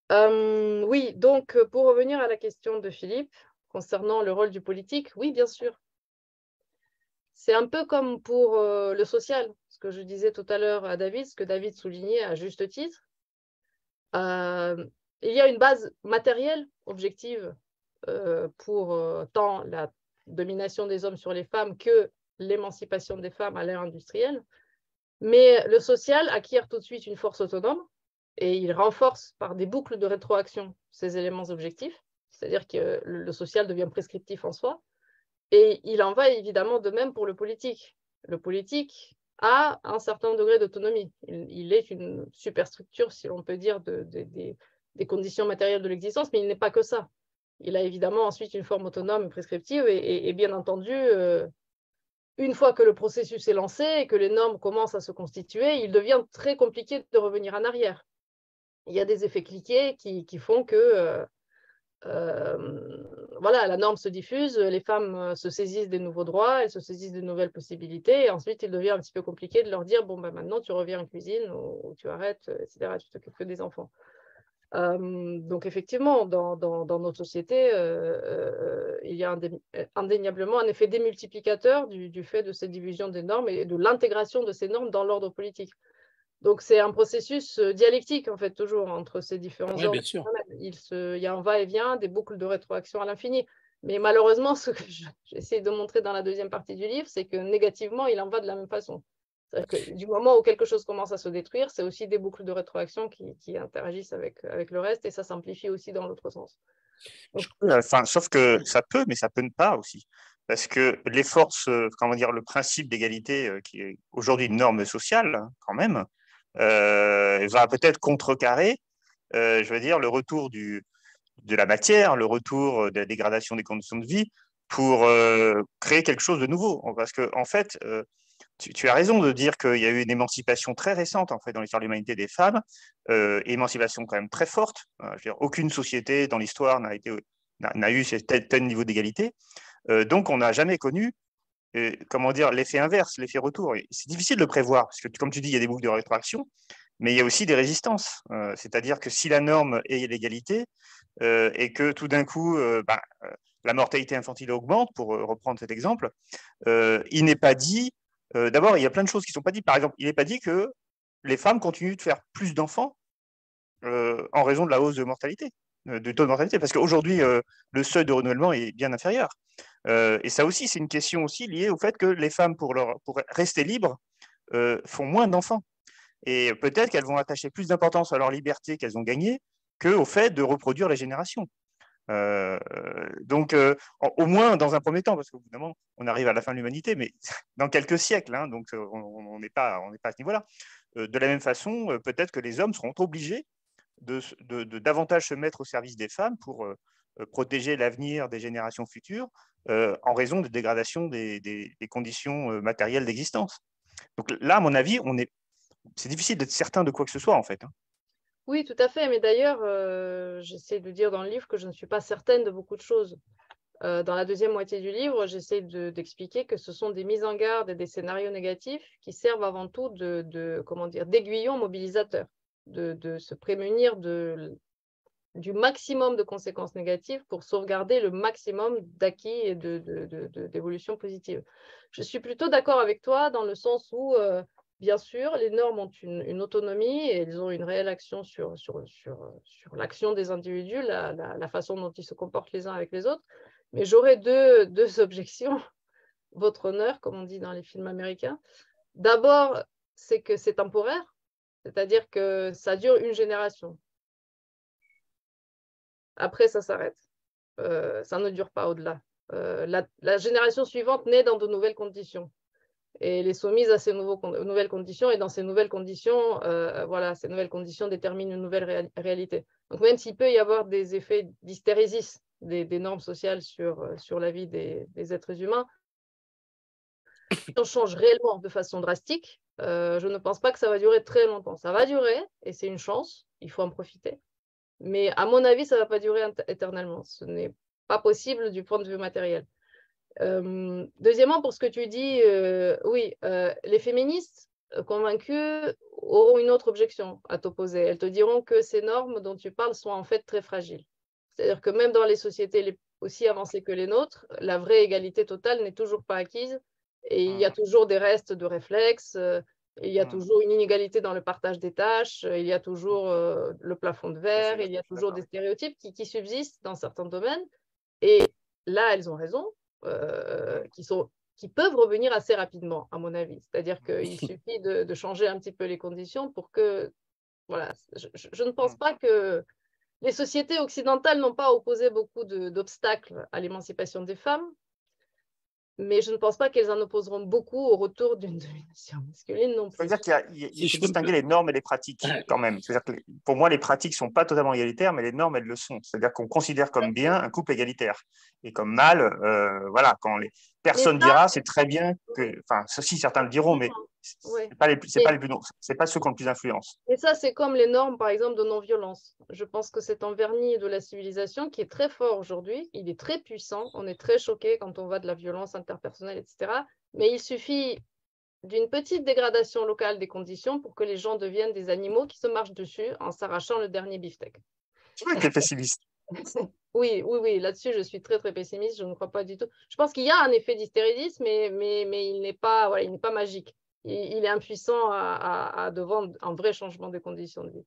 B: Oui, donc pour revenir à la question de Philippe, concernant le rôle du politique, oui, bien sûr. C'est un peu comme pour le social, ce que je disais tout à l'heure à David, ce que David soulignait à juste titre. Il y a une base matérielle, objective, pour tant la domination des hommes sur les femmes que l'émancipation des femmes à l'ère industrielle. Mais le social acquiert tout de suite une force autonome et il renforce par des boucles de rétroaction ces éléments objectifs, c'est-à-dire que le social devient prescriptif en soi. Et il en va évidemment de même pour le politique. Le politique a un certain degré d'autonomie. Il est une superstructure, si l'on peut dire, des conditions matérielles de l'existence, mais il n'est pas que ça. Il a évidemment ensuite une forme autonome et prescriptive, et bien entendu, une fois que le processus est lancé et que les normes commencent à se constituer, il devient très compliqué de revenir en arrière. Il y a des effets cliquets qui font que voilà, la norme se diffuse, les femmes se saisissent des nouveaux droits, elles se saisissent de nouvelles possibilités, et ensuite il devient un petit peu compliqué de leur dire bon, maintenant tu reviens en cuisine ou tu arrêtes, etc., tu t'occupes que des enfants. Donc effectivement, dans notre société, il y a indéniablement un effet démultiplicateur du fait de cette division des normes et de l'intégration de ces normes dans l'ordre politique. Donc, c'est un processus dialectique, en fait, toujours, entre ces différents ordres.
A: Bien sûr.
B: Il y a un va-et-vient, des boucles de rétroaction à l'infini. Mais malheureusement, ce que j'essaie de montrer dans la deuxième partie du livre, c'est que négativement, il en va de la même façon. C'est-à-dire que du moment où quelque chose commence à se détruire, c'est aussi des boucles de rétroaction qui interagissent avec le reste, et ça s'amplifie aussi dans l'autre sens. Donc,
D: sauf que ça peut, mais ça peut ne pas aussi. Parce que les forces, comment dire, le principe d'égalité, qui est aujourd'hui une norme sociale, quand même, va peut-être contrecarrer, je veux dire, le retour de la matière, le retour de la dégradation des conditions de vie pour créer quelque chose de nouveau. Parce que, en fait, tu as raison de dire qu'il y a eu une émancipation très récente en fait, dans l'histoire de l'humanité des femmes, émancipation quand même très forte. Je veux dire, aucune société dans l'histoire n'a eu tel niveau d'égalité. Donc, on n'a jamais connu comment dire, l'effet inverse, l'effet retour. C'est difficile de le prévoir, parce que comme tu dis, il y a des boucles de rétroaction, mais il y a aussi des résistances. C'est-à-dire que si la norme est l'égalité, et que tout d'un coup, la mortalité infantile augmente, pour reprendre cet exemple, il n'est pas dit, d'abord, il y a plein de choses qui ne sont pas dites. Par exemple, il n'est pas dit que les femmes continuent de faire plus d'enfants en raison de la hausse de mortalité, du taux de mortalité, parce qu'aujourd'hui, le seuil de renouvellement est bien inférieur. Et ça aussi, c'est une question aussi liée au fait que les femmes, pour rester libres, font moins d'enfants. Et peut-être qu'elles vont attacher plus d'importance à leur liberté qu'elles ont gagnée qu'au fait de reproduire les générations. Donc, au moins dans un premier temps, parce qu'évidemment, on arrive à la fin de l'humanité, mais dans quelques siècles, hein, donc on n'est pas à ce niveau-là. De la même façon, peut-être que les hommes seront obligés de davantage se mettre au service des femmes pour protéger l'avenir des générations futures en raison de dégradation des conditions matérielles d'existence. Donc là, à mon avis, c'est difficile d'être certain de quoi que ce soit, en fait. Hein.
B: Oui, tout à fait. Mais d'ailleurs, j'essaie de dire dans le livre que je ne suis pas certaine de beaucoup de choses. Dans la deuxième moitié du livre, j'essaie d'expliquer que ce sont des mises en garde et des scénarios négatifs qui servent avant tout d'aiguillon mobilisateur, de se prémunir du maximum de conséquences négatives pour sauvegarder le maximum d'acquis et d'évolution positive. Je suis plutôt d'accord avec toi dans le sens où, bien sûr, les normes ont une autonomie et elles ont une réelle action sur l'action des individus, la façon dont ils se comportent les uns avec les autres. Mais j'aurais deux objections, votre honneur, comme on dit dans les films américains. D'abord, c'est que c'est temporaire, c'est-à-dire que ça dure une génération. Après, ça s'arrête. Ça ne dure pas au-delà. La génération suivante naît dans de nouvelles conditions. Et elle est soumise à ces nouvelles conditions. Et dans ces nouvelles conditions, ces nouvelles conditions déterminent une nouvelle réalité. Donc, même s'il peut y avoir des effets d'hystérésis des normes sociales sur la vie des êtres humains, si on change réellement de façon drastique, je ne pense pas que ça va durer très longtemps. Ça va durer, et c'est une chance, il faut en profiter. Mais à mon avis, ça ne va pas durer éternellement. Ce n'est pas possible du point de vue matériel. Deuxièmement, pour ce que tu dis, les féministes convaincues auront une autre objection à t'opposer. Elles te diront que ces normes dont tu parles sont en fait très fragiles. C'est-à-dire que même dans les sociétés aussi avancées que les nôtres, la vraie égalité totale n'est toujours pas acquise et il y a toujours des restes de réflexes. Il y a toujours une inégalité dans le partage des tâches, il y a toujours le plafond de verre, il y a toujours des stéréotypes qui subsistent dans certains domaines. Et là, elles ont raison, qui peuvent revenir assez rapidement, à mon avis. C'est-à-dire qu'il suffit de changer un petit peu les conditions pour que... Voilà, je ne pense pas que... Les sociétés occidentales n'ont pas opposé beaucoup d'obstacles à l'émancipation des femmes, mais je ne pense pas qu'elles en opposeront beaucoup au retour d'une domination masculine non plus.
D: C'est-à-dire qu'il faut distinguer les normes et les pratiques quand même. C'est-à-dire que pour moi, les pratiques ne sont pas totalement égalitaires, mais les normes, elles le sont. C'est-à-dire qu'on considère comme bien un couple égalitaire. Et comme mal, quand personne dira, c'est très bien que... Enfin, ceci, certains le diront, mais c'est pas ceux qui ont le plus d'influence.
B: Et ça, c'est comme les normes, par exemple, de non-violence. Je pense que c'est un vernis de la civilisation qui est très fort aujourd'hui. Il est très puissant. On est très choqué quand on voit de la violence interpersonnelle, etc. Mais il suffit d'une petite dégradation locale des conditions pour que les gens deviennent des animaux qui se marchent dessus en s'arrachant le dernier beefsteak.
D: Tu es pessimiste.
B: Oui, là-dessus, je suis très, très pessimiste. Je ne crois pas du tout. Je pense qu'il y a un effet d'hystérésis, mais il n'est pas magique. Il est impuissant devant un vrai changement des conditions de vie.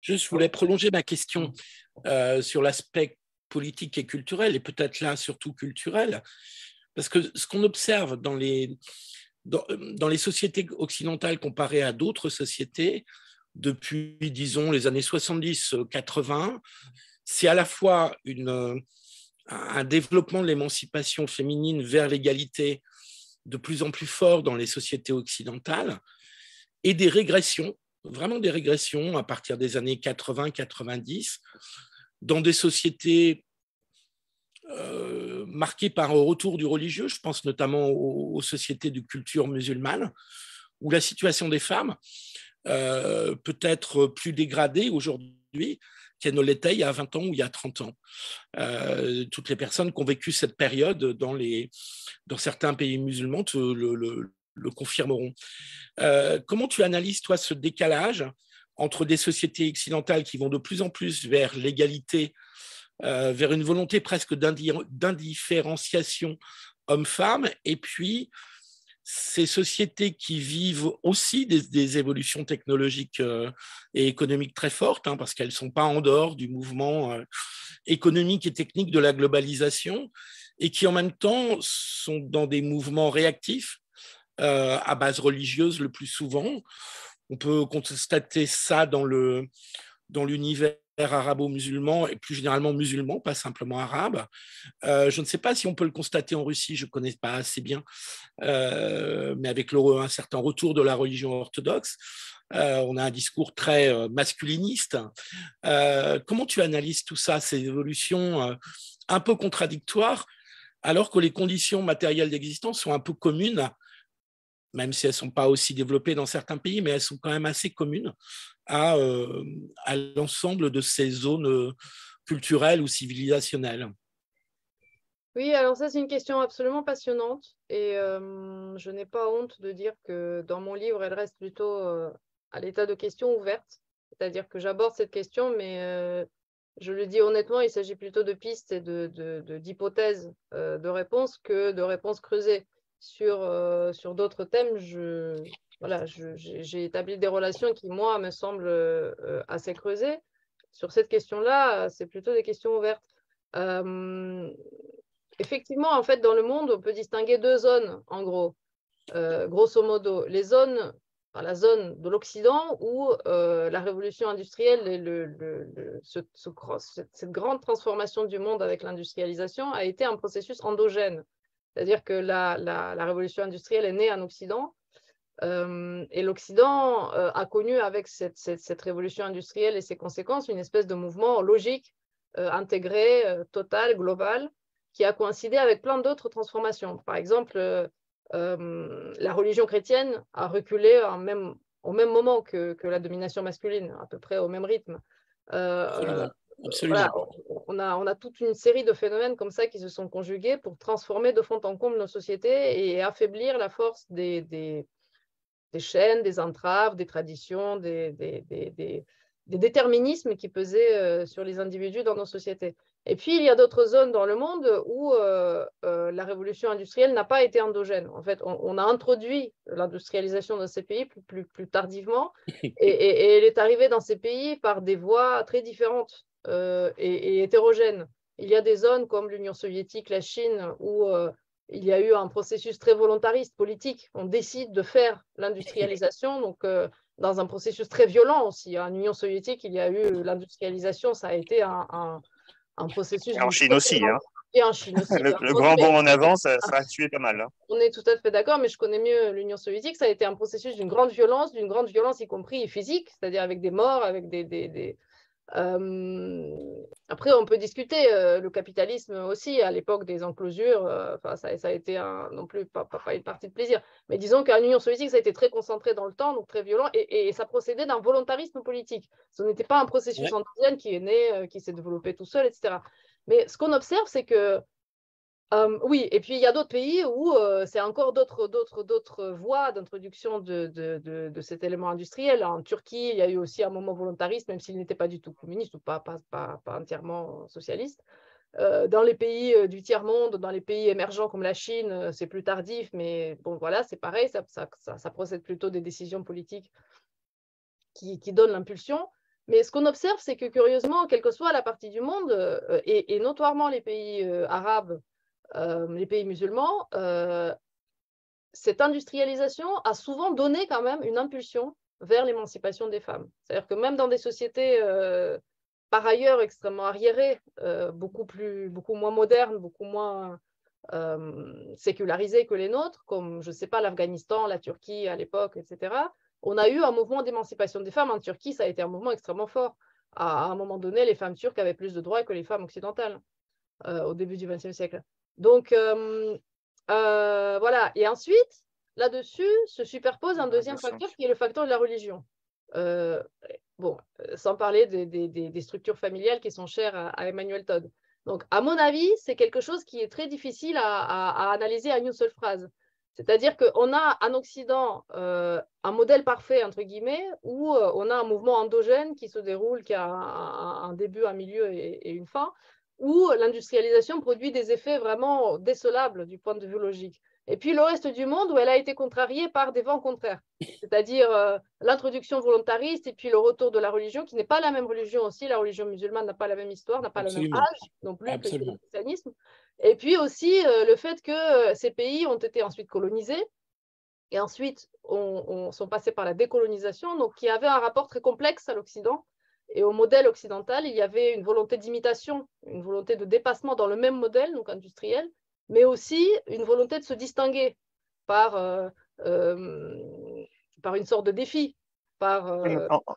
A: Je voulais prolonger ma question sur l'aspect politique et culturel, et peut-être là surtout culturel, parce que ce qu'on observe dans les sociétés occidentales comparées à d'autres sociétés, depuis, disons, les années 70-80, c'est à la fois un développement de l'émancipation féminine vers l'égalité de plus en plus fort dans les sociétés occidentales, et des régressions, vraiment des régressions à partir des années 80-90, dans des sociétés marquées par un retour du religieux. Je pense notamment aux sociétés de culture musulmane, où la situation des femmes peut être plus dégradée aujourd'hui aujourd'hui qu'elles ne l'étaient il y a 20 ans ou il y a 30 ans. Toutes les personnes qui ont vécu cette période dans certains pays musulmans le confirmeront. Comment tu analyses, toi, ce décalage entre des sociétés occidentales qui vont de plus en plus vers l'égalité, vers une volonté presque d'indifférenciation homme-femme, et puis ces sociétés qui vivent aussi des évolutions technologiques et économiques très fortes, hein, parce qu'elles ne sont pas en dehors du mouvement économique et technique de la globalisation, et qui en même temps sont dans des mouvements réactifs à base religieuse le plus souvent. On peut constater ça dans l'univers arabo-musulman et plus généralement musulman, pas simplement arabe. Je ne sais pas si on peut le constater en Russie, je ne connais pas assez bien, mais avec un certain retour de la religion orthodoxe, on a un discours très masculiniste. Comment tu analyses tout ça, ces évolutions un peu contradictoires, alors que les conditions matérielles d'existence sont un peu communes, même si elles ne sont pas aussi développées dans certains pays, mais elles sont quand même assez communes à l'ensemble de ces zones culturelles ou civilisationnelles.
B: Oui, alors ça, c'est une question absolument passionnante et je n'ai pas honte de dire que dans mon livre, elle reste plutôt à l'état de question ouverte. C'est-à-dire que j'aborde cette question, mais je le dis honnêtement, il s'agit plutôt de pistes et d'hypothèses de réponses que de réponses creusées. Sur d'autres thèmes, j'ai établi des relations qui, moi, me semblent assez creusées. Sur cette question-là, c'est plutôt des questions ouvertes. Effectivement, en fait, dans le monde, on peut distinguer deux zones, en gros, grosso modo. La zone de l'Occident où la révolution industrielle et cette grande transformation du monde avec l'industrialisation a été un processus endogène. C'est-à-dire que la révolution industrielle est née en Occident et l'Occident a connu avec cette révolution industrielle et ses conséquences une espèce de mouvement logique, intégré, total, global, qui a coïncidé avec plein d'autres transformations. Par exemple, la religion chrétienne a reculé au même moment que la domination masculine, à peu près au même rythme.
A: Absolument.
B: Voilà, on a toute une série de phénomènes comme ça qui se sont conjugués pour transformer de fond en comble nos sociétés et affaiblir la force des chaînes, des entraves, des traditions, des déterminismes qui pesaient sur les individus dans nos sociétés. Et puis, il y a d'autres zones dans le monde où la révolution industrielle n'a pas été endogène. En fait, on a introduit l'industrialisation dans ces pays plus tardivement et elle est arrivée dans ces pays par des voies très différentes et hétérogènes. Il y a des zones comme l'Union soviétique, la Chine, où il y a eu un processus très volontariste politique. On décide de faire l'industrialisation, donc dans un processus très violent aussi. En Union soviétique, il y a eu l'industrialisation, ça a été un processus.
D: Et en Chine aussi. Hein.
B: Et en Chine aussi.
D: Le grand bond en avant, ça a tué pas mal. Hein.
B: On est tout à fait d'accord, mais je connais mieux l'Union soviétique. Ça a été un processus d'une grande violence y compris physique, c'est-à-dire avec des morts, avec après, on peut discuter. Le capitalisme aussi, à l'époque des enclosures, ça a été non plus pas une partie de plaisir. Mais disons qu'en Union soviétique, ça a été très concentré dans le temps, donc très violent, et ça procédait d'un volontarisme politique. Ce n'était pas un processus endogène qui est né, qui s'est développé tout seul, etc. Mais ce qu'on observe, c'est que oui, et puis il y a d'autres pays où c'est encore d'autres voies d'introduction de cet élément industriel. En Turquie, il y a eu aussi un moment volontariste, même s'il n'était pas du tout communiste ou pas entièrement socialiste. Dans les pays du tiers-monde, dans les pays émergents comme la Chine, c'est plus tardif, mais bon, voilà, c'est pareil, ça procède plutôt des décisions politiques qui donnent l'impulsion. Mais ce qu'on observe, c'est que curieusement, quelle que soit la partie du monde, et notoirement les pays arabes, les pays musulmans, cette industrialisation a souvent donné quand même une impulsion vers l'émancipation des femmes. C'est-à-dire que même dans des sociétés par ailleurs extrêmement arriérées, beaucoup moins modernes, beaucoup moins sécularisées que les nôtres, comme, je ne sais pas, l'Afghanistan, la Turquie à l'époque, etc., on a eu un mouvement d'émancipation des femmes. En Turquie, ça a été un mouvement extrêmement fort. À un moment donné, les femmes turques avaient plus de droits que les femmes occidentales au début du XXe siècle. Donc, voilà. Et ensuite, là-dessus, se superpose un deuxième facteur qui est le facteur de la religion. Bon, sans parler des structures familiales qui sont chères à Emmanuel Todd. Donc, à mon avis, c'est quelque chose qui est très difficile à analyser à une seule phrase. C'est-à-dire qu'on a en Occident un modèle parfait, entre guillemets, où on a un mouvement endogène qui se déroule, qui a un début, un milieu et une fin, où l'industrialisation produit des effets vraiment décelables du point de vue logique. Et puis le reste du monde où elle a été contrariée par des vents contraires, c'est-à-dire l'introduction volontariste et puis le retour de la religion, qui n'est pas la même religion aussi. La religion musulmane n'a pas la même histoire, n'a pas le même âge non plus que le christianisme. Et puis aussi le fait que ces pays ont été ensuite colonisés et ensuite sont passés par la décolonisation, donc qui avait un rapport très complexe à l'Occident. Et au modèle occidental, il y avait une volonté d'imitation, une volonté de dépassement dans le même modèle, donc industriel, mais aussi une volonté de se distinguer par une sorte de défi.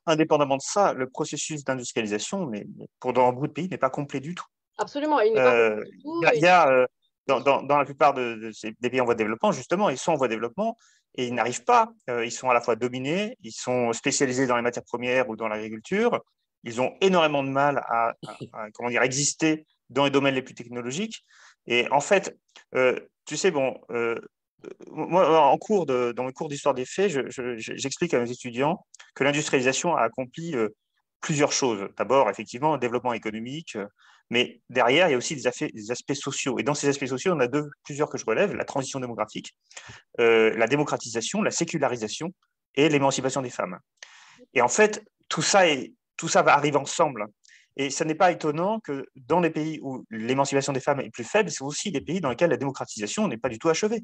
D: Indépendamment de ça, le processus d'industrialisation, dans beaucoup de pays, n'est pas complet du tout.
B: Absolument, il n'est pas complet du tout.
D: Dans la plupart des pays en voie de développement, justement, ils sont en voie de développement et ils n'arrivent pas. Ils sont à la fois dominés, ils sont spécialisés dans les matières premières ou dans l'agriculture. Ils ont énormément de mal à exister dans les domaines les plus technologiques. Et en fait, tu sais, moi, dans mes cours d'histoire des faits, j'explique à mes étudiants que l'industrialisation a accompli plusieurs choses. D'abord, effectivement, un développement économique, mais derrière, il y a aussi des aspects sociaux. Et dans ces aspects sociaux, on a plusieurs que je relève: la transition démographique, la démocratisation, la sécularisation et l'émancipation des femmes. Et en fait, tout ça va arriver ensemble. Et ce n'est pas étonnant que dans les pays où l'émancipation des femmes est plus faible, c'est aussi des pays dans lesquels la démocratisation n'est pas du tout achevée.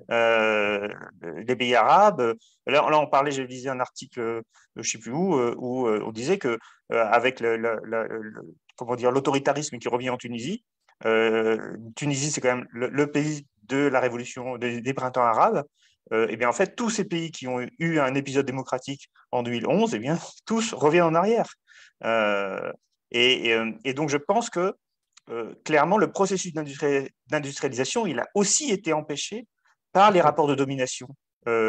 D: Les pays arabes, là on parlait, je lisais un article, je ne sais plus où on disait que avec l'autoritarisme qui revient en Tunisie, Tunisie c'est quand même le pays de la révolution des printemps arabes. Et bien en fait, tous ces pays qui ont eu un épisode démocratique en 2011, et bien tous reviennent en arrière. Et donc je pense que clairement le processus d'industrialisation, il a aussi été empêché par les rapports de domination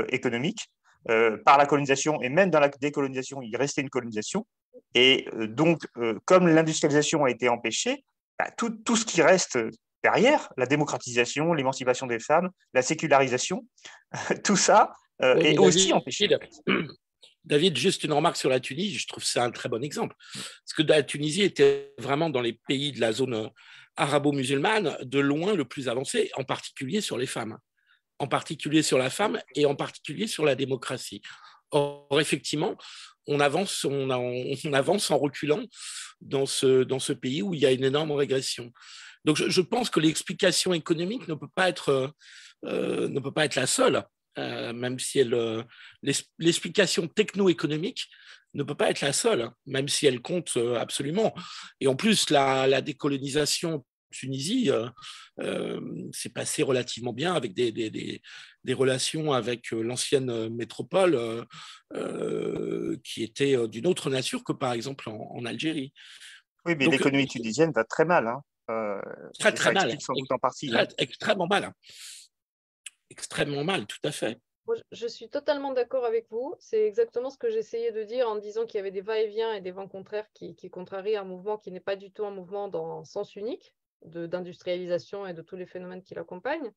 D: économique, par la colonisation, et même dans la décolonisation, il restait une colonisation. Et donc, comme l'industrialisation a été empêchée, tout ce qui reste derrière, la démocratisation, l'émancipation des femmes, la sécularisation, tout ça est aussi empêché.
A: David, juste une remarque sur la Tunisie, je trouve que c'est un très bon exemple. Parce que la Tunisie était vraiment dans les pays de la zone arabo-musulmane de loin le plus avancé, en particulier sur les femmes. En particulier sur la femme et en particulier sur la démocratie. Or, effectivement, on avance en reculant dans ce pays où il y a une énorme régression. Donc, je pense que l'explication économique ne peut pas être la seule. Même si l'explication techno-économique ne peut pas être la seule, même si elle compte absolument. Et en plus, la décolonisation Tunisie s'est passée relativement bien avec des relations avec l'ancienne métropole qui était d'une autre nature que par exemple en Algérie.
D: Oui, mais l'économie tunisienne va très mal.
A: Très mal.
D: Sans doute en partie.
A: Extrêmement mal. Extrêmement mal, tout à fait.
B: Je suis totalement d'accord avec vous. C'est exactement ce que j'essayais de dire en disant qu'il y avait des va-et-vient et des vents contraires qui contrarient un mouvement qui n'est pas du tout un mouvement dans sens unique d'industrialisation et de tous les phénomènes qui l'accompagnent.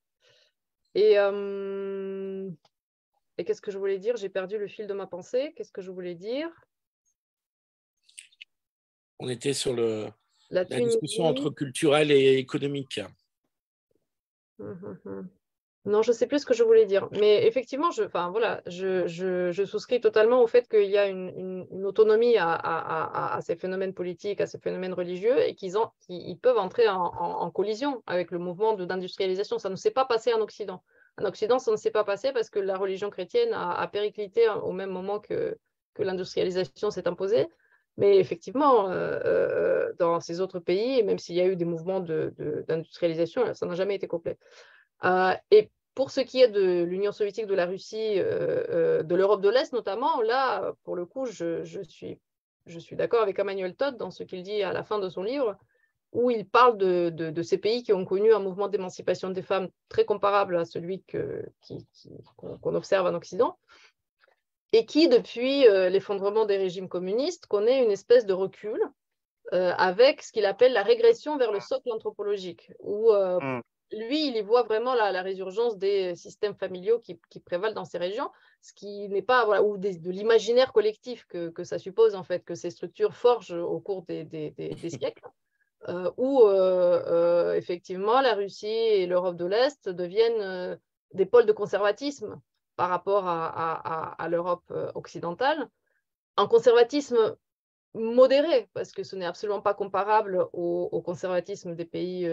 B: Et qu'est-ce que je voulais dire? J'ai perdu le fil de ma pensée. Qu'est-ce que je voulais dire?
A: On était sur la discussion entre culturel et économique.
B: Non, je ne sais plus ce que je voulais dire. Mais effectivement, je souscris totalement au fait qu'il y a une autonomie à ces phénomènes politiques, à ces phénomènes religieux, et qu'ils peuvent entrer en collision avec le mouvement d'industrialisation. Ça ne s'est pas passé en Occident. En Occident, ça ne s'est pas passé parce que la religion chrétienne a périclité au même moment que l'industrialisation s'est imposée. Mais effectivement, dans ces autres pays, même s'il y a eu des mouvements d'industrialisation, ça n'a jamais été complet. Et pour ce qui est de l'Union soviétique, de la Russie, de l'Europe de l'Est notamment, là, pour le coup, je suis d'accord avec Emmanuel Todd dans ce qu'il dit à la fin de son livre, où il parle de ces pays qui ont connu un mouvement d'émancipation des femmes très comparable à celui qu'on observe en Occident. et qui, depuis l'effondrement des régimes communistes, connaît une espèce de recul avec ce qu'il appelle la régression vers le socle anthropologique, où lui, il y voit vraiment la résurgence des systèmes familiaux qui prévalent dans ces régions, ce qui n'est pas, voilà, ou de l'imaginaire collectif que ça suppose, en fait, que ces structures forgent au cours des siècles, où effectivement la Russie et l'Europe de l'Est deviennent des pôles de conservatisme par rapport à l'Europe occidentale. Un conservatisme modéré, parce que ce n'est absolument pas comparable au conservatisme des pays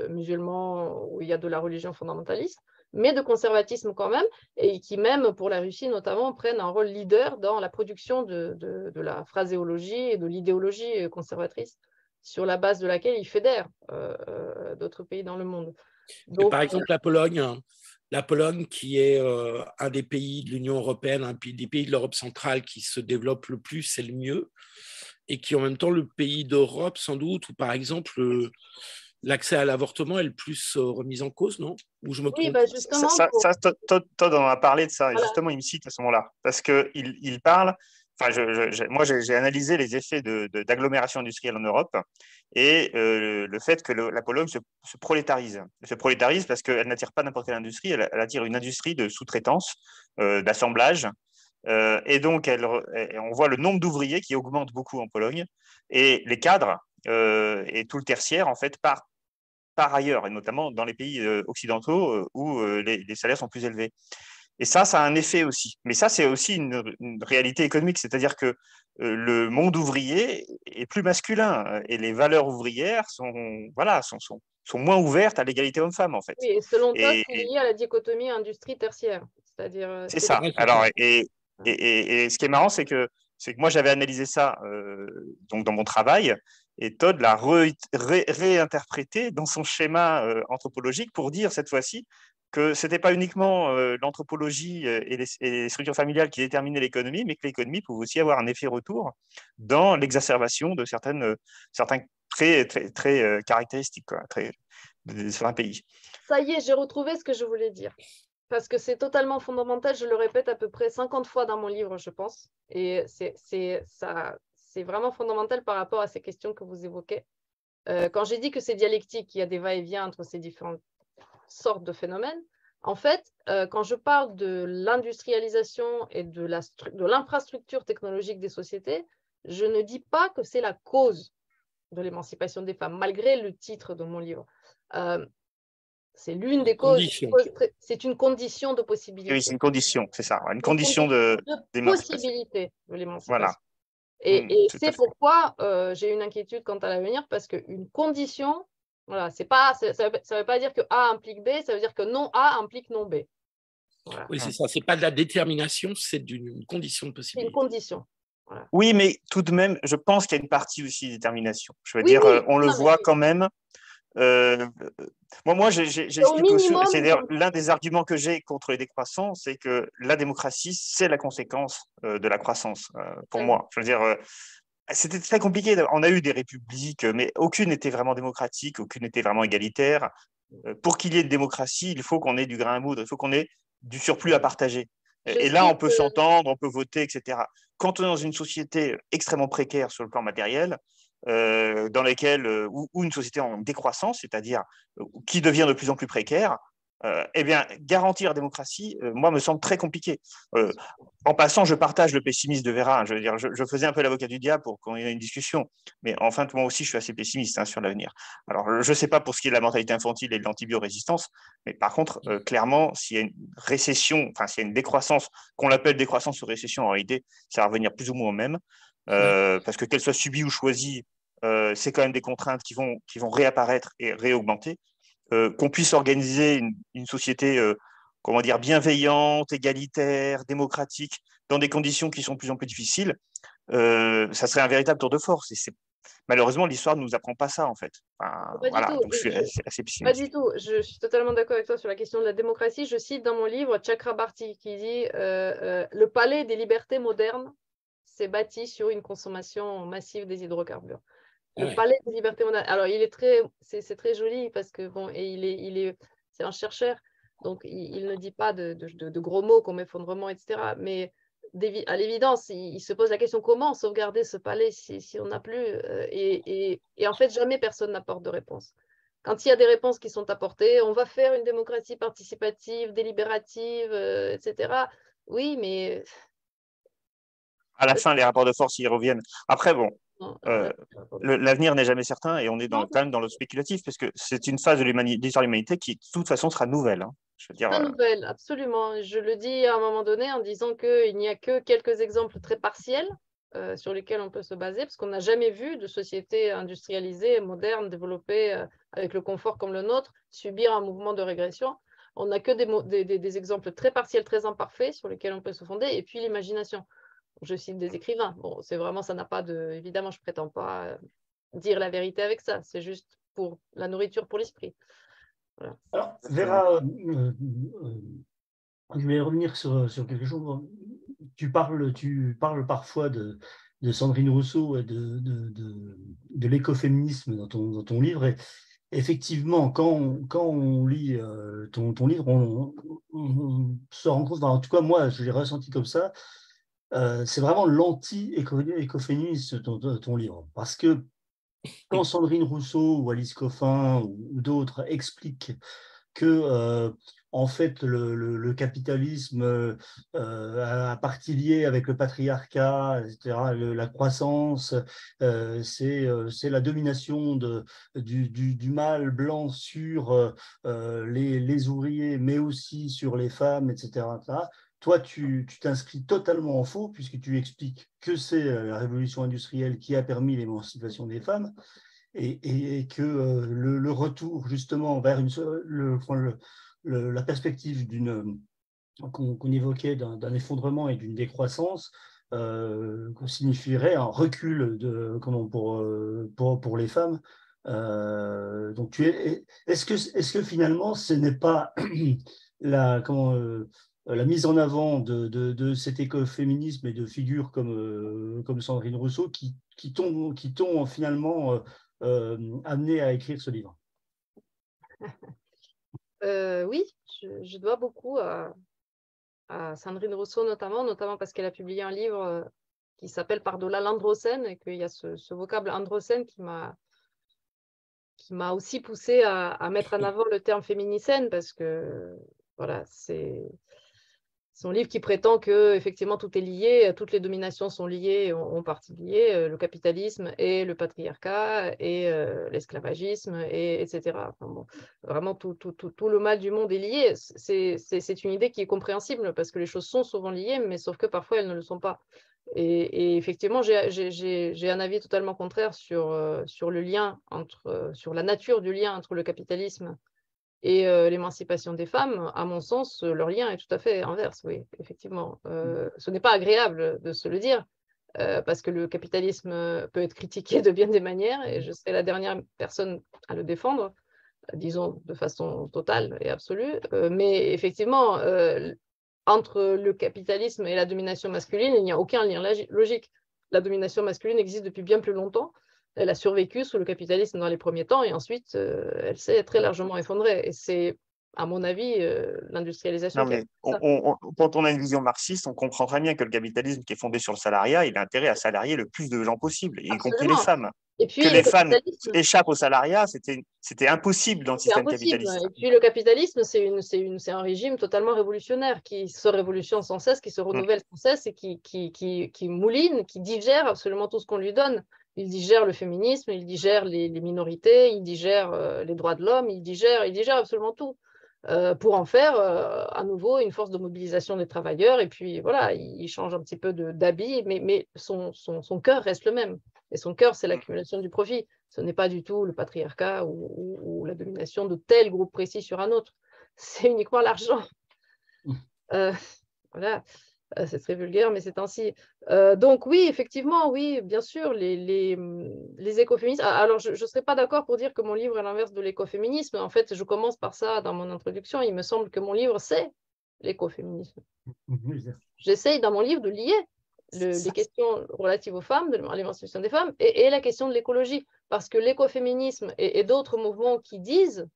B: musulmans où il y a de la religion fondamentaliste, mais de conservatisme quand même, et qui même, pour la Russie notamment, prennent un rôle leader dans la production de la phraséologie et de l'idéologie conservatrice, sur la base de laquelle ils fédèrent d'autres pays dans le monde.
A: Donc, par exemple, la Pologne qui est un des pays de l'Union européenne, un des pays de l'Europe centrale qui se développe le plus, c'est le mieux, et qui est en même temps le pays d'Europe, sans doute, où par exemple l'accès à l'avortement est le plus remis en cause, non? Ou je me trompe?
B: Oui, bah justement.
D: Todd en a parlé de ça, et
B: voilà.
D: justement, il me cite à ce moment-là, parce qu'il parle. Enfin, moi, j'ai analysé les effets d'agglomération industrielle en Europe et le fait que la Pologne se prolétarise. Elle se prolétarise parce qu'elle n'attire pas n'importe quelle industrie, elle attire une industrie de sous-traitance, d'assemblage. Et donc, on voit le nombre d'ouvriers qui augmente beaucoup en Pologne et les cadres et tout le tertiaire, en fait, par ailleurs, et notamment dans les pays occidentaux où les salaires sont plus élevés. Et ça a un effet aussi. Mais ça, c'est aussi une réalité économique, c'est-à-dire que le monde ouvrier est plus masculin et les valeurs ouvrières sont moins ouvertes à l'égalité homme-femme, en fait.
B: Oui, et selon toi, c'est lié à la dichotomie industrie-tertiaire. C'est-à-dire.
D: C'est ça. Alors, et ce qui est marrant, c'est que moi, j'avais analysé ça donc dans mon travail, et Todd l'a réinterprété dans son schéma anthropologique pour dire cette fois-ci que ce n'était pas uniquement l'anthropologie et les structures familiales qui déterminaient l'économie, mais que l'économie pouvait aussi avoir un effet retour dans l'exacerbation de certains traits très caractéristiques de certains pays.
B: Ça y est, j'ai retrouvé ce que je voulais dire. Parce que c'est totalement fondamental, je le répète à peu près 50 fois dans mon livre, je pense. Et c'est vraiment fondamental par rapport à ces questions que vous évoquez. Quand j'ai dit que c'est dialectique, il y a des va-et-vient entre ces différentes sortes de phénomènes, en fait, quand je parle de l'industrialisation et de l'infrastructure technologique des sociétés, je ne dis pas que c'est la cause de l'émancipation des femmes, malgré le titre de mon livre. C'est l'une des causes. C'est une condition de possibilité.
D: Oui, c'est une condition, c'est ça. Une condition de
B: possibilité de l'émancipation.
D: Voilà.
B: Et c'est pourquoi j'ai une inquiétude quant à l'avenir, parce qu'une condition, voilà, ça ne veut pas dire que A implique B, ça veut dire que non A implique non B.
A: Voilà. Oui, c'est ça. Ce n'est pas de la détermination, c'est une condition de possibilité.
B: C'est une condition. Voilà.
D: Oui, mais tout de même, je pense qu'il y a une partie aussi de détermination. Je veux dire, on le voit quand même. Moi, j'ai expliqué aussi, c'est d'ailleurs l'un des arguments que j'ai contre les décroissants, c'est que la démocratie, c'est la conséquence de la croissance, pour moi. Je veux dire, c'était très compliqué. On a eu des républiques, mais aucune n'était vraiment démocratique, aucune n'était vraiment égalitaire. Pour qu'il y ait de démocratie, il faut qu'on ait du grain à moudre, il faut qu'on ait du surplus à partager. Et là, on peut s'entendre, on peut voter, etc. Quand on est dans une société extrêmement précaire sur le plan matériel, dans lesquelles, ou une société en décroissance, c'est-à-dire qui devient de plus en plus précaire, eh bien, garantir la démocratie, moi, me semble très compliqué. En passant, je partage le pessimisme de Vera. Je veux dire, je faisais un peu l'avocat du diable pour qu'on ait une discussion, mais enfin, moi aussi, je suis assez pessimiste sur l'avenir. Alors, je ne sais pas pour ce qui est de la mortalité infantile et de l'antibiorésistance, mais par contre, clairement, s'il y a une récession, enfin, s'il y a une décroissance, qu'on l'appelle décroissance ou récession, en réalité, ça va revenir plus ou moins au même. Parce que qu'elle soit subie ou choisie, c'est quand même des contraintes qui vont réapparaître et réaugmenter. Qu'on puisse organiser une société comment dire, bienveillante, égalitaire, démocratique, dans des conditions qui sont de plus en plus difficiles, ça serait un véritable tour de force. Et malheureusement, l'histoire ne nous apprend pas ça, en fait. Enfin, voilà, donc je suis assez pessimiste.
B: Pas du tout. Je suis totalement d'accord avec toi sur la question de la démocratie. Je cite dans mon livre Chakrabarty qui dit le palais des libertés modernes s'est bâti sur une consommation massive des hydrocarbures. Le palais des libertés modernes. Alors, c'est très joli parce que bon, et c'est un chercheur, donc il ne dit pas de gros mots comme effondrement, etc. Mais à l'évidence, il se pose la question comment sauvegarder ce palais si on n'a plus. Et en fait, jamais personne n'apporte de réponse. Quand il y a des réponses qui sont apportées, on va faire une démocratie participative, délibérative, etc. Oui, mais
D: À la fin, les rapports de force y reviennent. Après, bon,
B: non,
D: l'avenir n'est jamais certain et on est
B: non,
D: quand même dans le spéculatif parce que c'est une phase de l'histoire de l'humanité qui, de toute façon, sera nouvelle. Hein. Je veux dire,
B: pas nouvelle, absolument. Je le dis à un moment donné en disant qu'il n'y a que quelques exemples très partiels sur lesquels on peut se baser, parce qu'on n'a jamais vu de société industrialisée, moderne, développée avec le confort comme le nôtre, subir un mouvement de régression. On n'a que des exemples très partiels, très imparfaits sur lesquels on peut se fonder, et puis l'imagination. Je cite des écrivains. Bon, c'est vraiment, ça n'a pas de... Évidemment, je ne prétends pas dire la vérité avec ça. C'est juste pour la nourriture pour l'esprit. Voilà.
C: Alors, Vera, je vais revenir sur quelque chose. Tu parles parfois de Sandrine Rousseau et de l'écoféminisme dans ton livre. Et effectivement, quand on lit ton livre, on se rend compte, en tout cas moi, je l'ai ressenti comme ça, c'est vraiment l'anti-écoféminisme ton livre. Parce que quand Sandrine Rousseau ou Alice Coffin ou d'autres expliquent que en fait le capitalisme a partie liée avec le patriarcat, etc., la croissance, c'est la domination du mâle blanc sur les ouvriers, mais aussi sur les femmes, etc. Toi, tu t'inscris totalement en faux puisque tu expliques que c'est la révolution industrielle qui a permis l'émancipation des femmes. Et que le retour justement vers la perspective qu'on évoquait d'un effondrement et d'une décroissance signifierait un recul pour les femmes. Donc est-ce que finalement ce n'est pas la mise en avant de cet écoféminisme et de figures comme Sandrine Rousseau qui t'ont finalement amené à écrire ce livre?
B: Oui, je dois beaucoup à Sandrine Rousseau notamment parce qu'elle a publié un livre qui s'appelle Par-delà l'androcène et qu'il y a ce vocable androcène qui m'a aussi poussé à mettre en avant le terme féminicène parce que voilà, c'est son livre qui prétend que effectivement tout est lié, toutes les dominations sont liées, ont partie liées, le capitalisme et le patriarcat et l'esclavagisme, etc. Enfin, bon, vraiment tout le mal du monde est lié. C'est une idée qui est compréhensible parce que les choses sont souvent liées, mais sauf que parfois elles ne le sont pas. Et effectivement, j'ai un avis totalement contraire sur le lien sur la nature du lien entre le capitalisme et l'émancipation des femmes. À mon sens, leur lien est tout à fait inverse, oui, effectivement. Ce n'est pas agréable de se le dire, parce que le capitalisme peut être critiqué de bien des manières, et je serai la dernière personne à le défendre, disons de façon totale et absolue. Mais effectivement, entre le capitalisme et la domination masculine, il n'y a aucun lien logique. La domination masculine existe depuis bien plus longtemps. Elle a survécu sous le capitalisme dans les premiers temps et ensuite, elle s'est très largement effondrée. Et c'est, à mon avis, l'industrialisation.
D: Non, mais quand on a une vision marxiste, on comprend très bien que le capitalisme qui est fondé sur le salariat, il a intérêt à salarier le plus de gens possible, y compris les femmes.
B: Et puis,
D: que les femmes échappent au salariat, c'était impossible dans le système capitaliste.
B: Et puis le capitalisme, c'est un régime totalement révolutionnaire qui se révolutionne sans cesse, qui se renouvelle sans cesse et qui mouline, qui digère absolument tout ce qu'on lui donne. Il digère le féminisme, il digère les minorités, il digère les droits de l'homme, il digère absolument tout. Pour en faire à nouveau une force de mobilisation des travailleurs. Et puis voilà, il change un petit peu d'habit, mais son cœur reste le même. Et son cœur, c'est l'accumulation du profit. Ce n'est pas du tout le patriarcat ou la domination de tel groupe précis sur un autre. C'est uniquement l'argent. Voilà. C'est très vulgaire, mais c'est ainsi. Donc oui, effectivement, oui, bien sûr, les écoféministes. Alors, je ne serais pas d'accord pour dire que mon livre est l'inverse de l'écoféminisme. En fait, je commence par ça dans mon introduction. Il me semble que mon livre, c'est l'écoféminisme. J'essaye dans mon livre de lier les questions relatives aux femmes, à l'émancipation des femmes, et la question de l'écologie. Parce que l'écoféminisme et d'autres mouvements qui disent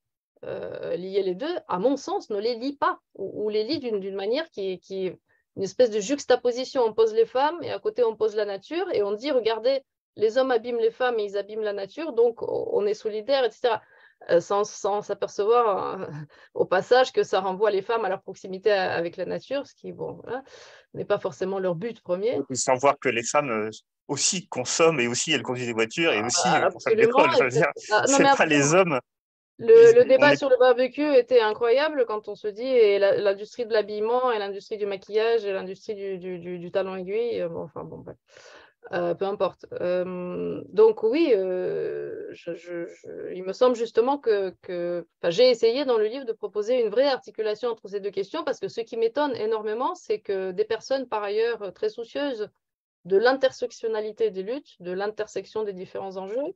B: lier les deux, à mon sens, ne les lient pas, ou les lient d'une manière qui une espèce de juxtaposition. On pose les femmes et à côté, on pose la nature et on dit, regardez, les hommes abîment les femmes et ils abîment la nature, donc on est solidaires, etc. Sans s'apercevoir au passage que ça renvoie les femmes à leur proximité avec la nature, ce qui bon, hein, n'est pas forcément leur but premier.
D: Sans voir que les femmes aussi consomment et aussi elles conduisent des voitures et aussi consomment de
B: Absolument.
D: l'alcool. Je veux dire, c'est pas les hommes.
B: Le débat sur le barbecue était incroyable quand on se dit et l'industrie de l'habillement et l'industrie du maquillage et l'industrie du talon aiguille. Bon, enfin bon, bref. Peu importe. Donc oui, il me semble justement que j'ai essayé dans le livre de proposer une vraie articulation entre ces deux questions parce que ce qui m'étonne énormément, c'est que des personnes par ailleurs très soucieuses de l'intersectionnalité des luttes, de l'intersection des différents enjeux,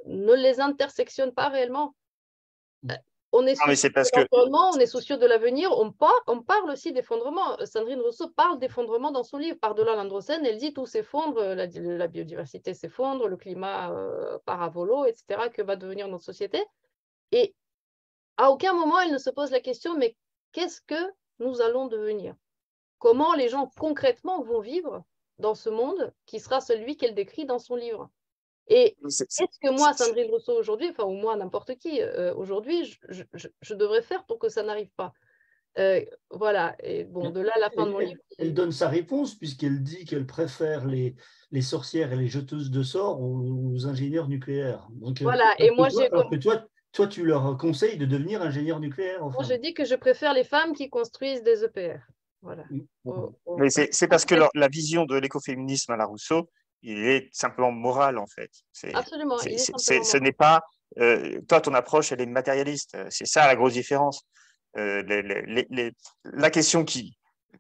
B: ne les intersectionnent pas réellement. On est soucieux de l'environnement, on est soucieux de l'avenir, on parle aussi d'effondrement. Sandrine Rousseau parle d'effondrement dans son livre. Par-delà l'Androcène, elle dit tout s'effondre, la biodiversité s'effondre, le climat part à volo, etc. Que va devenir notre société? Et à aucun moment, elle ne se pose la question, mais qu'est-ce que nous allons devenir? Comment les gens concrètement vont vivre dans ce monde qui sera celui qu'elle décrit dans son livre? Et qu'est-ce que moi, Sandrine Rousseau, aujourd'hui, enfin, ou moi, n'importe qui, aujourd'hui, je devrais faire pour que ça n'arrive pas? Voilà. Et bon, de là à la fin de mon livre.
C: Elle donne sa réponse, puisqu'elle dit qu'elle préfère les sorcières et les jeteuses de sorts aux ingénieurs nucléaires. Donc,
B: voilà. Et moi,
C: toi, tu leur conseilles de devenir ingénieur nucléaire. Enfin.
B: Moi, je dis que je préfère les femmes qui construisent des EPR. Voilà.
D: Mais c'est parce que la vision de l'écoféminisme à la Rousseau, il est simplement moral, en fait.
B: Absolument.
D: Ce n'est pas... toi, ton approche, elle est matérialiste. C'est ça la grosse différence. La question qui...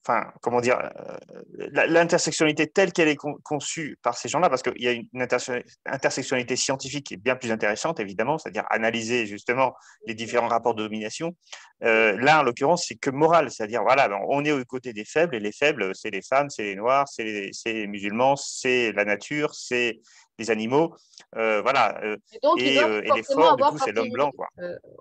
D: Enfin, comment dire, l'intersectionnalité telle qu'elle est conçue par ces gens-là, parce qu'il y a une intersectionnalité scientifique qui est bien plus intéressante, évidemment, c'est-à-dire analyser justement les différents rapports de domination. Là, en l'occurrence, c'est que moral, c'est-à-dire, voilà, on est aux côtés des faibles, et les faibles, c'est les femmes, c'est les noirs, c'est les musulmans, c'est la nature, c'est les animaux, voilà. Et les forts, du coup, c'est l'homme blanc, quoi.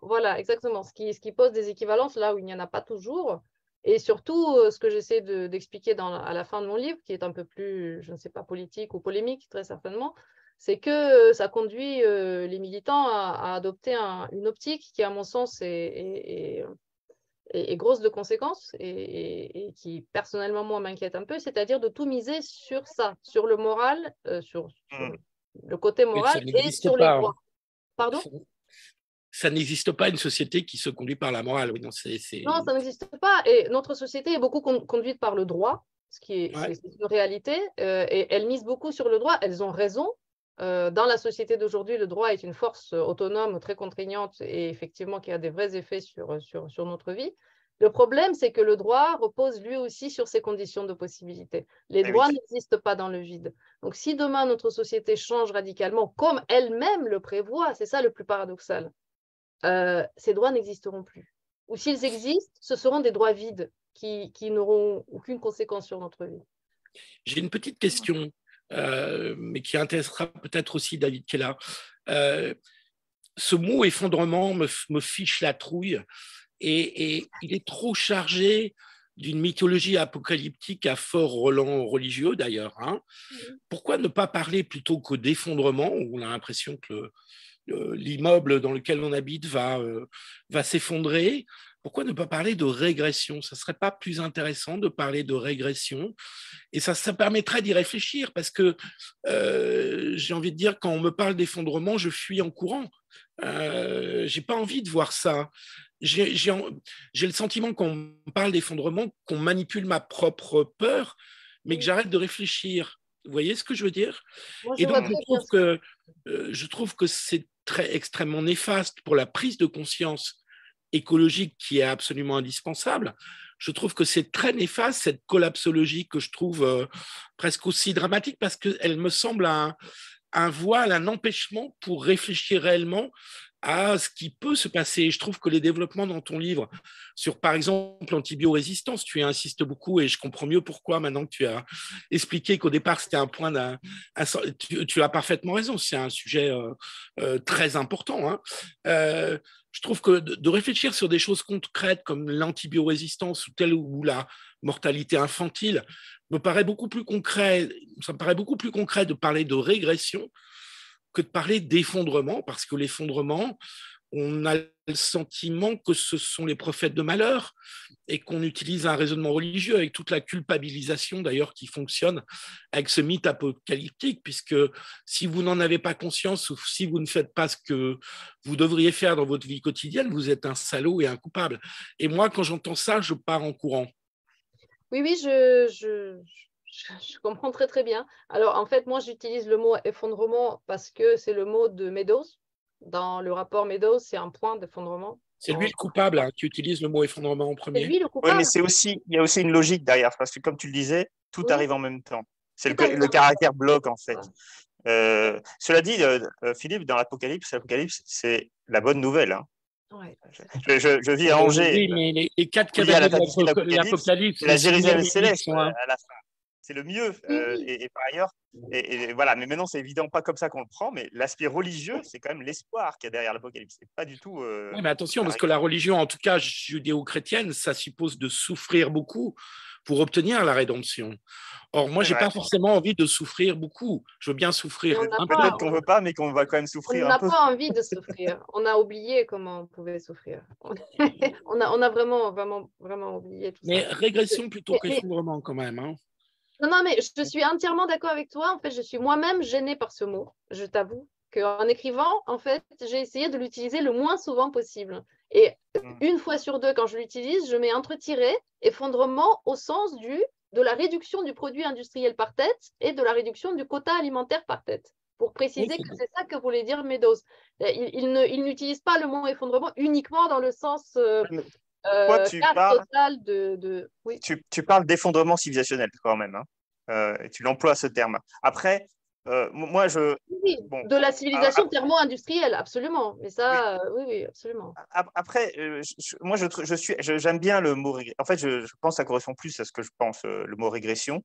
B: Voilà, exactement. Ce qui pose des équivalences là où il n'y en a pas toujours. Et surtout, ce que j'essaie d'expliquer à la fin de mon livre, qui est un peu plus, je ne sais pas, politique ou polémique, très certainement, c'est que ça conduit les militants à adopter une optique qui, à mon sens, est grosse de conséquences et qui, personnellement, moi, m'inquiète un peu, c'est-à-dire de tout miser sur ça, sur le moral, sur le côté moral et sur les droits. Pardon ?
A: Ça n'existe pas une société qui se conduit par la morale. Oui, non,
B: non, ça n'existe pas. Et notre société est beaucoup conduite par le droit, ce qui est, c'est une réalité. Et elles misent beaucoup sur le droit. Elles ont raison. Dans la société d'aujourd'hui, le droit est une force autonome, très contraignante et effectivement qui a des vrais effets sur notre vie. Le problème, c'est que le droit repose lui aussi sur ses conditions de possibilité. Les droits n'existent pas dans le vide. Donc, si demain notre société change radicalement, comme elle-même le prévoit, c'est ça le plus paradoxal. Ces droits n'existeront plus. Ou s'ils existent, ce seront des droits vides qui n'auront aucune conséquence sur notre vie.
A: J'ai une petite question, mais qui intéressera peut-être aussi David qui est là. Ce mot effondrement me fiche la trouille et il est trop chargé d'une mythologie apocalyptique à fort relent religieux d'ailleurs. Hein. Pourquoi ne pas parler plutôt que d'effondrement, où on a l'impression que l'immeuble dans lequel on habite va s'effondrer? Pourquoi ne pas parler de régression? Ça ne serait pas plus intéressant de parler de régression? Et ça permettrait d'y réfléchir parce que j'ai envie de dire, quand on me parle d'effondrement, je fuis en courant. Je n'ai pas envie de voir ça. J'ai le sentiment qu'on me parle d'effondrement, qu'on manipule ma propre peur, mais que j'arrête de réfléchir. Vous voyez ce que je veux dire? Et donc, je trouve que c'est extrêmement néfaste pour la prise de conscience écologique qui est absolument indispensable. Je trouve que c'est très néfaste, cette collapsologie que je trouve presque aussi dramatique parce qu'elle me semble un voile, un empêchement pour réfléchir réellement à ce qui peut se passer. Je trouve que les développements dans ton livre sur, par exemple, l'antibiorésistance, tu y insistes beaucoup et je comprends mieux pourquoi maintenant que tu as expliqué qu'au départ, c'était un point tu as parfaitement raison, c'est un sujet très important. Hein. Je trouve que de réfléchir sur des choses concrètes comme l'antibiorésistance ou la mortalité infantile me paraît beaucoup plus concret. Ça me paraît beaucoup plus concret de parler de régression que de parler d'effondrement, parce que l'effondrement, on a le sentiment que ce sont les prophètes de malheur et qu'on utilise un raisonnement religieux avec toute la culpabilisation d'ailleurs qui fonctionne avec ce mythe apocalyptique, puisque si vous n'en avez pas conscience ou si vous ne faites pas ce que vous devriez faire dans votre vie quotidienne, vous êtes un salaud et un coupable. Et moi, quand j'entends ça, je pars en courant.
B: Oui, oui, je comprends très, très bien. Alors, en fait, moi, j'utilise le mot effondrement parce que c'est le mot de Meadows. Dans le rapport Meadows, c'est un point d'effondrement.
A: C'est lui le coupable hein, qui utilise le mot effondrement en premier.
B: C'est lui le
D: Oui,
B: coupable.
D: mais il y a aussi une logique derrière, parce que comme tu le disais, tout
B: Oui.
D: arrive en même temps. C'est le caractère bloc, en fait. Cela dit, Philippe, dans l'Apocalypse, c'est la bonne nouvelle. Hein.
B: Ouais.
D: Je vis à Angers.
A: Oui, mais les 4
D: Il y a la
A: cavaliers
D: tapisserie de
A: l'Apocalypse,
D: c'est la Jérusalem céleste
A: sont,
D: à la fin. C'est le mieux. Et par ailleurs, et voilà. Mais maintenant, c'est évidemment pas comme ça qu'on le prend. Mais l'aspect religieux, c'est quand même l'espoir qu'il y a derrière l'Apocalypse. C'est pas du tout.
A: Oui, mais attention, parce que la religion, en tout cas judéo-chrétienne, ça suppose de souffrir beaucoup pour obtenir la rédemption. Or, moi, j'ai pas forcément envie de souffrir beaucoup. Je veux bien souffrir un peu.
D: Peut-être qu'on veut pas, mais qu'on va quand même souffrir un peu.
B: On n'a pas envie de souffrir. On a oublié comment on pouvait souffrir. On a vraiment, vraiment, vraiment oublié tout ça.
A: Mais régression plutôt qu'effondrement quand même. Hein.
B: Non, mais je suis entièrement d'accord avec toi. En fait, je suis moi-même gênée par ce mot. Je t'avoue qu'en écrivant, en fait, j'ai essayé de l'utiliser le moins souvent possible. Et une fois sur deux, quand je l'utilise, je mets entre tirets effondrement au sens de la réduction du produit industriel par tête et de la réduction du quota alimentaire par tête, pour préciser que c'est ça que voulait dire Meadows. Il n'utilise pas le mot effondrement uniquement dans le sens total de... Oui.
D: Tu parles d'effondrement civilisationnel quand même. Hein. Tu l'emploies ce terme. Après, moi,
B: Oui, bon, de la civilisation thermo-industrielle, absolument. Mais ça, oui, absolument.
D: Après, moi, j'aime bien le mot régression. En fait, je pense que ça correspond plus à ce que je pense, le mot régression,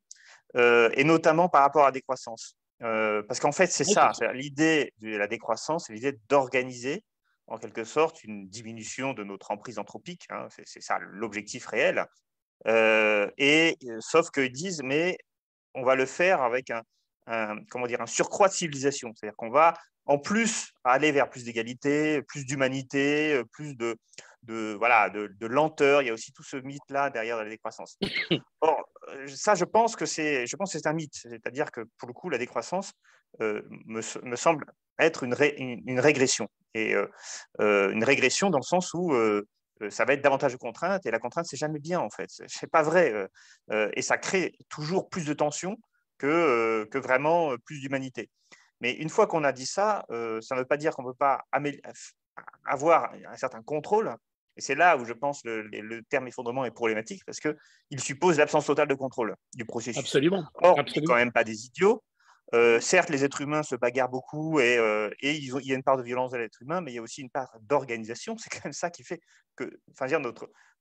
D: et notamment par rapport à la décroissance. Parce qu'en fait, c'est ça. L'idée de la décroissance, c'est l'idée d'organiser, en quelque sorte, une diminution de notre emprise anthropique. Hein, c'est ça l'objectif réel. Sauf qu'ils disent, mais on va le faire avec un surcroît de civilisation. C'est-à-dire qu'on va, en plus, aller vers plus d'égalité, plus d'humanité, plus de lenteur. Il y a aussi tout ce mythe-là derrière la décroissance. Or, ça, je pense que c'est un mythe. C'est-à-dire que, pour le coup, la décroissance me semble être une régression. Et une régression dans le sens où ça va être davantage de contraintes, et la contrainte, c'est jamais bien, en fait. C'est pas vrai. Et ça crée toujours plus de tensions que vraiment plus d'humanité. Mais une fois qu'on a dit ça, ça ne veut pas dire qu'on ne peut pas avoir un certain contrôle. Et c'est là où je pense le terme effondrement est problématique, parce qu'il suppose l'absence totale de contrôle du processus.
A: Absolument.
D: Or, on n'est quand même pas des idiots. Certes, les êtres humains se bagarrent beaucoup et il y a une part de violence de l'être humain, mais il y a aussi une part d'organisation. C'est quand même ça qui fait que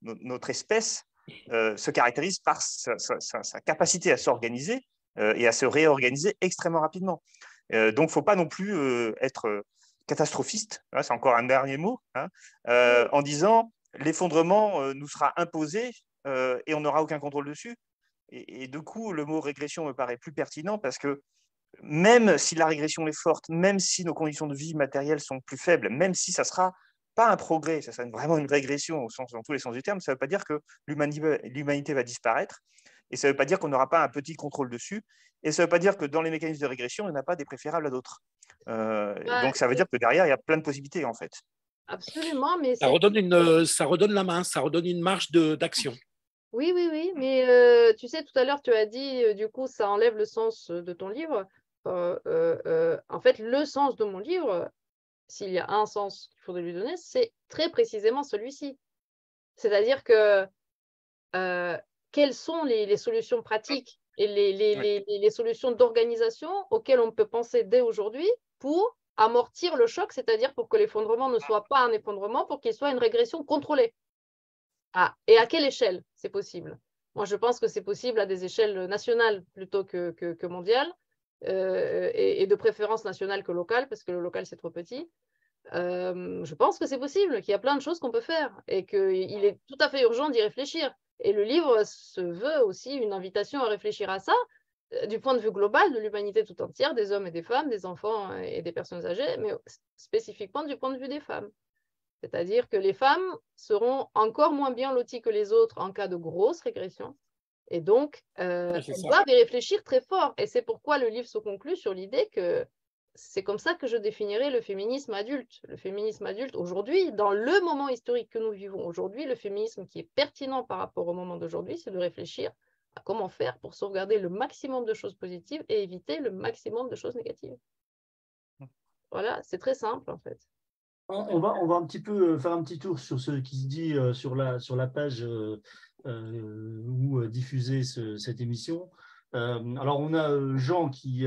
D: notre espèce se caractérise par sa capacité à s'organiser et à se réorganiser extrêmement rapidement. Donc, il ne faut pas non plus être catastrophiste, hein, c'est encore un dernier mot, hein, en disant l'effondrement nous sera imposé et on n'aura aucun contrôle dessus. Et du coup, le mot régression me paraît plus pertinent, parce que même si la régression est forte, même si nos conditions de vie matérielles sont plus faibles, même si ça ne sera pas un progrès, ça sera vraiment une régression dans tous les sens du terme, ça ne veut pas dire que l'humanité va disparaître, et ça ne veut pas dire qu'on n'aura pas un petit contrôle dessus, et ça ne veut pas dire que dans les mécanismes de régression, il n'y en a pas des préférables à d'autres. Donc ça veut dire que derrière, il y a plein de possibilités, en fait.
B: Absolument, mais
A: ça redonne la main, ça redonne une marge d'action.
B: Oui, mais tu sais, tout à l'heure, tu as dit, du coup, ça enlève le sens de ton livre. En fait, le sens de mon livre, s'il y a un sens qu'il faudrait lui donner, c'est très précisément celui-ci. C'est-à-dire que quelles sont les solutions pratiques et les solutions d'organisation auxquelles on peut penser dès aujourd'hui pour amortir le choc, c'est-à-dire pour que l'effondrement ne soit pas un effondrement, pour qu'il soit une régression contrôlée. Ah, et à quelle échelle c'est possible? Moi, je pense que c'est possible à des échelles nationales plutôt que mondiales, et de préférence nationale que locale, parce que le local, c'est trop petit. Je pense que c'est possible, qu'il y a plein de choses qu'on peut faire et qu'il est tout à fait urgent d'y réfléchir. Et le livre se veut aussi une invitation à réfléchir à ça, du point de vue global de l'humanité tout entière, des hommes et des femmes, des enfants et des personnes âgées, mais spécifiquement du point de vue des femmes. C'est-à-dire que les femmes seront encore moins bien loties que les autres en cas de grosse régression. Et donc, elles doivent y réfléchir très fort. Et c'est pourquoi le livre se conclut sur l'idée que c'est comme ça que je définirais le féminisme adulte. Le féminisme adulte, aujourd'hui, dans le moment historique que nous vivons aujourd'hui, le féminisme qui est pertinent par rapport au moment d'aujourd'hui, c'est de réfléchir à comment faire pour sauvegarder le maximum de choses positives et éviter le maximum de choses négatives. Voilà, c'est très simple en fait.
C: On va un petit peu faire un petit tour sur ce qui se dit sur la page où diffuser cette émission. Alors, on a Jean qui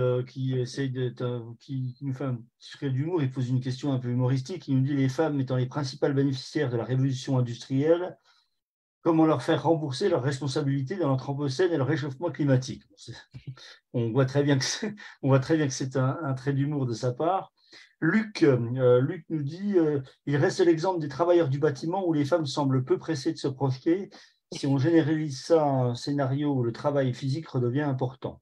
C: essaye qui nous fait un petit trait d'humour. Il pose une question un peu humoristique. Il nous dit: les femmes étant les principales bénéficiaires de la révolution industrielle, comment leur faire rembourser leurs responsabilités dans l'anthropocène et le réchauffement climatique? On voit très bien que c'est un trait d'humour de sa part. Luc nous dit il reste l'exemple des travailleurs du bâtiment où les femmes semblent peu pressées de se projeter. Si on généralise ça à un scénario où le travail physique redevient important.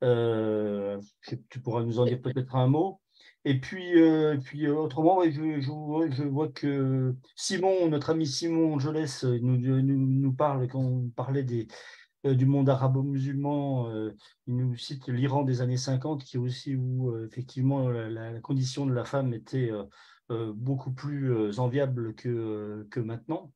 C: Tu pourras nous en dire peut-être un mot. Et puis autrement, je vois que Simon, notre ami Simon Jolès, nous parle, quand on parlait du monde arabo-musulman, il nous cite l'Iran des années 50, qui est aussi où effectivement la condition de la femme était beaucoup plus enviable que maintenant.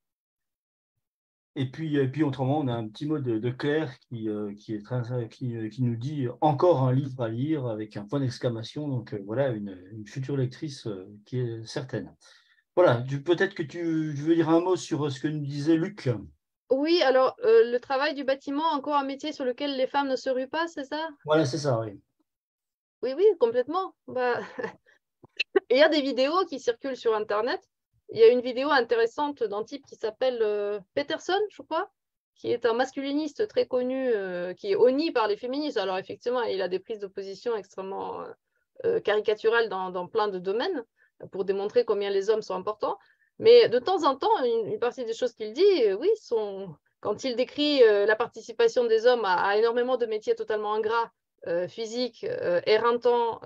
C: Et puis autrement, on a un petit mot de Claire qui nous dit encore un livre à lire avec un point d'exclamation. Donc voilà, une future lectrice qui est certaine. Voilà, peut-être que tu veux dire un mot sur ce que nous disait Luc.
B: Oui, alors le travail du bâtiment, encore un métier sur lequel les femmes ne se ruent pas, c'est ça?
C: Voilà, c'est ça, oui.
B: Oui, complètement. Il y a des vidéos qui circulent sur Internet. Il y a une vidéo intéressante d'un type qui s'appelle Peterson, je crois, qui est un masculiniste très connu, qui est honni par les féministes. Alors effectivement, il a des prises d'opposition extrêmement caricaturales dans plein de domaines pour démontrer combien les hommes sont importants. Mais de temps en temps, une partie des choses qu'il dit, oui, quand il décrit la participation des hommes à énormément de métiers totalement ingrats, physiques, éreintants,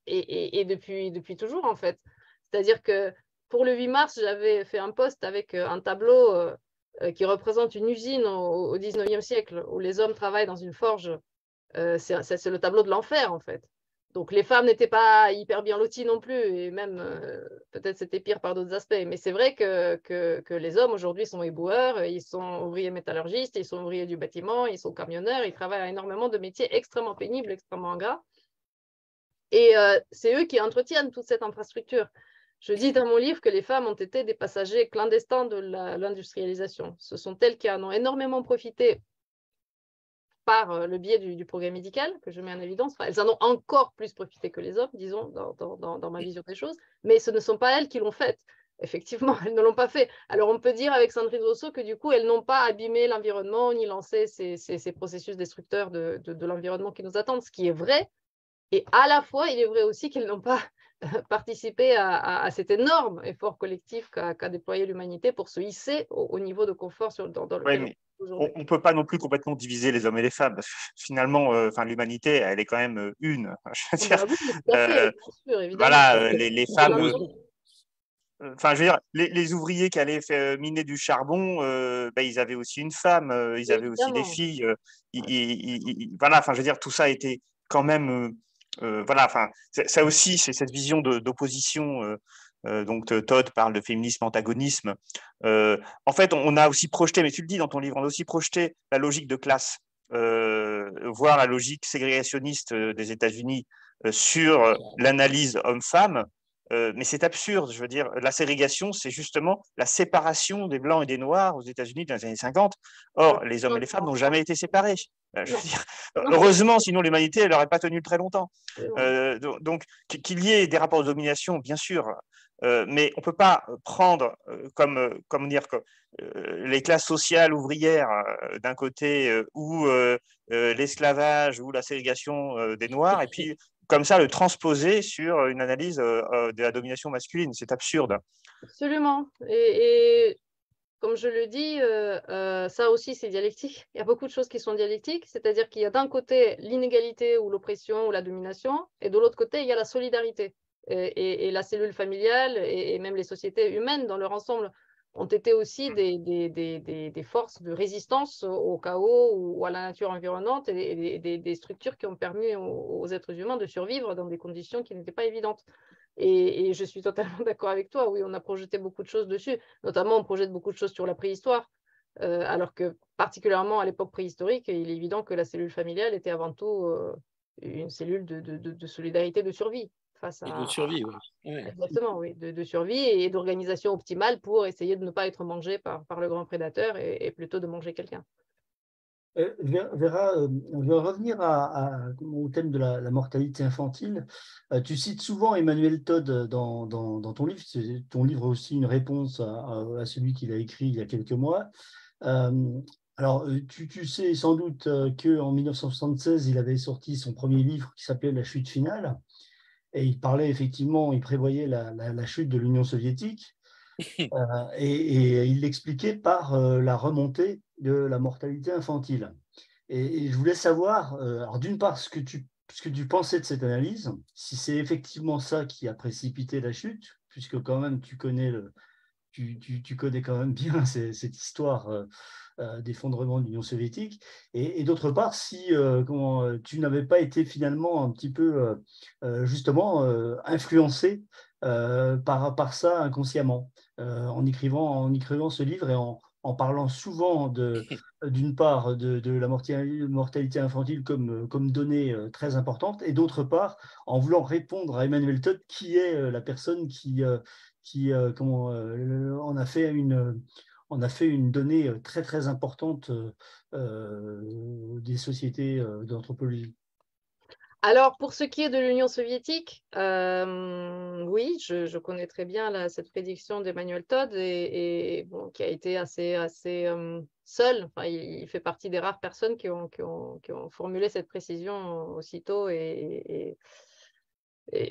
B: et depuis toujours, en fait. C'est-à-dire que pour le 8 mars, j'avais fait un post avec un tableau qui représente une usine au 19e siècle où les hommes travaillent dans une forge. C'est le tableau de l'enfer, en fait. Donc, les femmes n'étaient pas hyper bien loties non plus, et même, peut-être c'était pire par d'autres aspects. Mais c'est vrai que les hommes, aujourd'hui, sont éboueurs, ils sont ouvriers métallurgistes, ils sont ouvriers du bâtiment, ils sont camionneurs, ils travaillent à énormément de métiers extrêmement pénibles, extrêmement ingrats. Et c'est eux qui entretiennent toute cette infrastructure. Je dis dans mon livre que les femmes ont été des passagers clandestins de l'industrialisation. Ce sont elles qui en ont énormément profité par le biais du progrès médical, que je mets en évidence. Enfin, elles en ont encore plus profité que les hommes, disons, dans ma vision des choses, mais ce ne sont pas elles qui l'ont fait. Effectivement, elles ne l'ont pas fait. Alors, on peut dire avec Sandrine Rousseau que du coup, elles n'ont pas abîmé l'environnement ni lancé ces processus destructeurs de l'environnement qui nous attendent, ce qui est vrai. Et à la fois, il est vrai aussi qu'elles n'ont pas participé à cet énorme effort collectif qu'a déployé l'humanité pour se hisser au niveau de confort dans lequel
D: on ne peut pas non plus complètement diviser les hommes et les femmes, parce que finalement, l'humanité, elle est quand même une. Je veux dire, voilà, les femmes. Enfin, je veux dire, les ouvriers qui allaient miner du charbon, ils avaient aussi une femme, ils avaient aussi des filles. Voilà, enfin, je veux dire, tout ça était quand même. Voilà, enfin, ça aussi, c'est cette vision d'opposition. Donc, Todd parle de féminisme, antagonisme. En fait, on a aussi projeté, mais tu le dis dans ton livre, on a aussi projeté la logique de classe, voire la logique ségrégationniste des États-Unis sur l'analyse homme-femme. Mais c'est absurde, je veux dire, la ségrégation, c'est justement la séparation des Blancs et des Noirs aux États-Unis dans les années 50. Or, les hommes et les femmes n'ont jamais été séparés. Je veux dire, heureusement, sinon l'humanité, elle n'aurait pas tenu très longtemps. Donc, qu'il y ait des rapports de domination, bien sûr, mais on ne peut pas prendre comme dire que les classes sociales ouvrières d'un côté ou l'esclavage ou la ségrégation des Noirs, et puis comme ça le transposer sur une analyse de la domination masculine. C'est absurde.
B: Absolument. Et comme je le dis, ça aussi, c'est dialectique. Il y a beaucoup de choses qui sont dialectiques, c'est-à-dire qu'il y a d'un côté l'inégalité ou l'oppression ou la domination, et de l'autre côté, il y a la solidarité. Et la cellule familiale et même les sociétés humaines dans leur ensemble ont été aussi des forces de résistance au chaos ou à la nature environnante et des structures qui ont permis aux êtres humains de survivre dans des conditions qui n'étaient pas évidentes. Et je suis totalement d'accord avec toi. Oui, on a projeté beaucoup de choses dessus. Notamment, on projette beaucoup de choses sur la préhistoire. Alors que, particulièrement à l'époque préhistorique, il est évident que la cellule familiale était avant tout une cellule de solidarité, de survie.
A: Et de survie, oui.
B: Exactement, oui, de survie et d'organisation optimale pour essayer de ne pas être mangé par le grand prédateur et plutôt de manger quelqu'un.
C: Vera, je vais revenir au thème de la mortalité infantile. Tu cites souvent Emmanuel Todd dans ton livre. Ton livre est aussi une réponse à celui qu'il a écrit il y a quelques mois. Alors, tu sais sans doute qu'en 1976, il avait sorti son premier livre qui s'appelait La chute finale. Et il parlait effectivement, il prévoyait la chute de l'Union soviétique. Et il l'expliquait par la remontée de la mortalité infantile. Et je voulais savoir, alors d'une part, ce que tu pensais de cette analyse, si c'est effectivement ça qui a précipité la chute, puisque quand même tu connais quand même bien cette histoire d'effondrement de l'Union soviétique, et d'autre part, si tu n'avais pas été finalement un petit peu justement influencé par ça inconsciemment, en écrivant ce livre et en parlant souvent d'une part de la mortalité infantile comme donnée très importante, et d'autre part en voulant répondre à Emmanuel Todd, qui est la personne qui en a fait une donnée très très importante des sociétés d'anthropologie.
B: Alors, pour ce qui est de l'Union soviétique, oui, je connais très bien cette prédiction d'Emmanuel Todd et bon, qui a été assez seul. Enfin, il fait partie des rares personnes qui ont formulé cette précision aussitôt et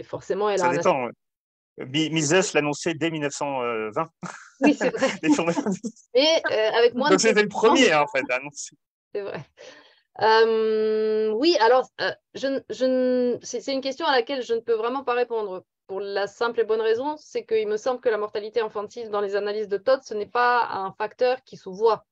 B: forcément, elle
D: Ça
B: a
D: dépend. Mises l'annonçait dès 1920.
B: Oui, c'est vrai. Et avec moins
D: Donc c'était le premier en fait à annoncer.
B: C'est vrai. Oui, alors, c'est une question à laquelle je ne peux vraiment pas répondre pour la simple et bonne raison, c'est qu'il me semble que la mortalité infantile dans les analyses de Todd, ce n'est pas un facteur qui se voit.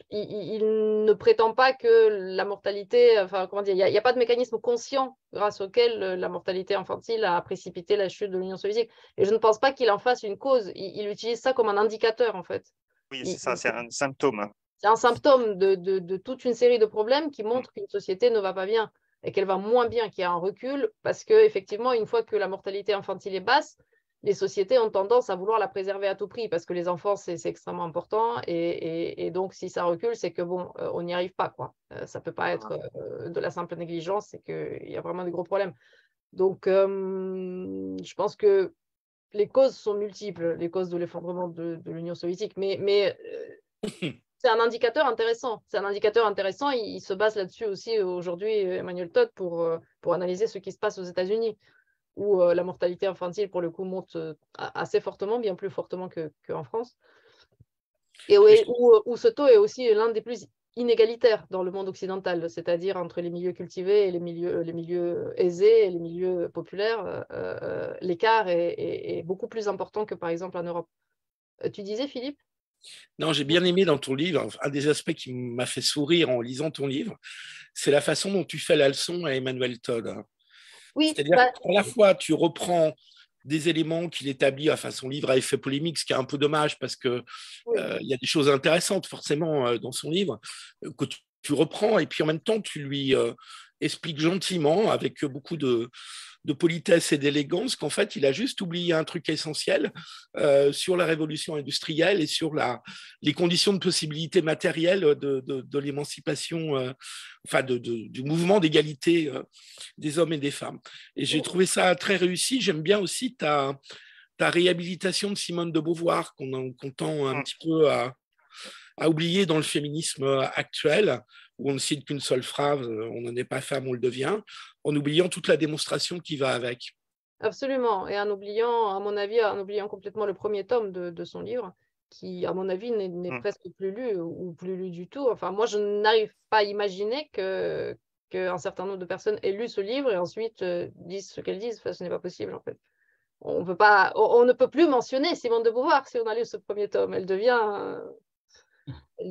B: Il ne prétend pas que la mortalité, enfin, comment dire, il n'y a pas de mécanisme conscient grâce auquel la mortalité infantile a précipité la chute de l'Union soviétique. Et je ne pense pas qu'il en fasse une cause. Il utilise ça comme un indicateur, en fait.
D: Oui, c'est ça, c'est un symptôme.
B: C'est un symptôme de toute une série de problèmes qui montrent qu'une société ne va pas bien et qu'elle va moins bien, qu'il y a un recul, parce qu'effectivement, une fois que la mortalité infantile est basse, les sociétés ont tendance à vouloir la préserver à tout prix, parce que les enfants, c'est extrêmement important, et donc si ça recule, c'est que bon, on n'y arrive pas, quoi. Ça ne peut pas être de la simple négligence, c'est qu'il y a vraiment des gros problèmes. Donc, je pense que les causes sont multiples, les causes de l'effondrement de l'Union soviétique, mais c'est un indicateur intéressant. C'est un indicateur intéressant. Il se base là-dessus aussi aujourd'hui, Emmanuel Todd, pour analyser ce qui se passe aux États-Unis, où la mortalité infantile, pour le coup, monte assez fortement, bien plus fortement qu'en France. Et où ce taux est aussi l'un des plus inégalitaires dans le monde occidental, c'est-à-dire entre les milieux cultivés et les milieux aisés et les milieux populaires. L'écart est beaucoup plus important que, par exemple, en Europe. Tu disais, Philippe ?
A: Non, j'ai bien aimé dans ton livre, un des aspects qui m'a fait sourire en lisant ton livre, c'est la façon dont tu fais la leçon à Emmanuel Todd.
B: Oui,
A: c'est-à-dire qu'à la fois, tu reprends des éléments qu'il établit, enfin son livre a effet polémique, ce qui est un peu dommage parce qu'il y a des choses intéressantes forcément dans son livre, que tu reprends et puis en même temps, tu lui explique gentiment, avec beaucoup de politesse et d'élégance, qu'en fait, il a juste oublié un truc essentiel sur la révolution industrielle et sur les conditions de possibilité matérielle de l'émancipation, enfin du mouvement d'égalité des hommes et des femmes. Et j'ai trouvé ça très réussi. J'aime bien aussi ta réhabilitation de Simone de Beauvoir, qu'on tend un petit peu à oublier dans le féminisme actuel, où on ne cite qu'une seule phrase, on n'en est pas femme, on le devient, en oubliant toute la démonstration qui va avec.
B: Absolument, et en oubliant, à mon avis, en oubliant complètement le premier tome de son livre, qui, à mon avis, n'est presque plus lu ou plus lu du tout. Enfin, moi, je n'arrive pas à imaginer qu'un certain nombre de personnes aient lu ce livre et ensuite disent ce qu'elles disent. Enfin, ce n'est pas possible, en fait. On ne peut plus mentionner Simone de Beauvoir si on a lu ce premier tome. Elle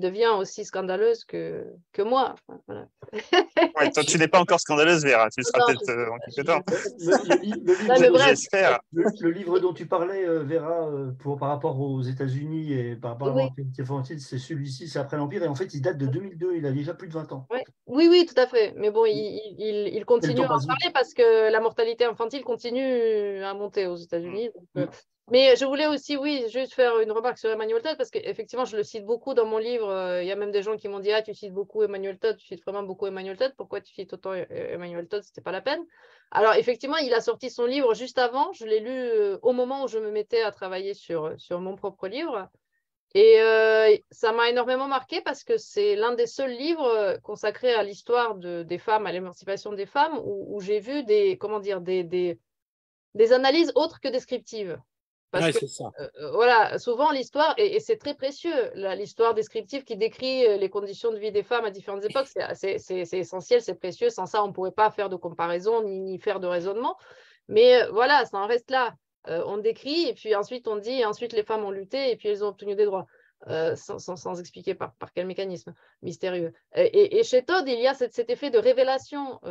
B: devient aussi scandaleuse que moi. Enfin, voilà.
D: Ouais, toi, tu n'es pas encore scandaleuse, Vera. Tu le seras peut-être dans quelques temps.
C: J'espère. Le livre dont tu parlais, Vera, par rapport aux États-Unis et par rapport à la mortalité infantile, c'est celui-ci, c'est après l'Empire. Et en fait, il date de 2002. Il a déjà plus de 20 ans.
B: Ouais. Oui, tout à fait. Mais bon, il continue à en parler parce que la mortalité infantile continue à monter aux États-Unis. Mais je voulais aussi, juste faire une remarque sur Emmanuel Todd, parce qu'effectivement, je le cite beaucoup dans mon livre. Il y a même des gens qui m'ont dit « Ah, tu cites beaucoup Emmanuel Todd, tu cites vraiment beaucoup Emmanuel Todd. Pourquoi tu cites autant Emmanuel Todd? C'était pas la peine. » Alors, effectivement, il a sorti son livre juste avant. Je l'ai lu au moment où je me mettais à travailler sur mon propre livre. Et ça m'a énormément marqué parce que c'est l'un des seuls livres consacrés à l'histoire des femmes, à l'émancipation des femmes, où j'ai vu des analyses autres que descriptives. Parce que, voilà, souvent l'histoire, et c'est très précieux, l'histoire descriptive qui décrit les conditions de vie des femmes à différentes époques, c'est essentiel, c'est précieux. Sans ça, on ne pourrait pas faire de comparaison ni faire de raisonnement. Mais voilà, ça en reste là. On décrit, et puis ensuite on dit, et ensuite les femmes ont lutté, et puis elles ont obtenu des droits. Sans expliquer par quel mécanisme mystérieux. Et chez Todd, il y a cet effet de révélation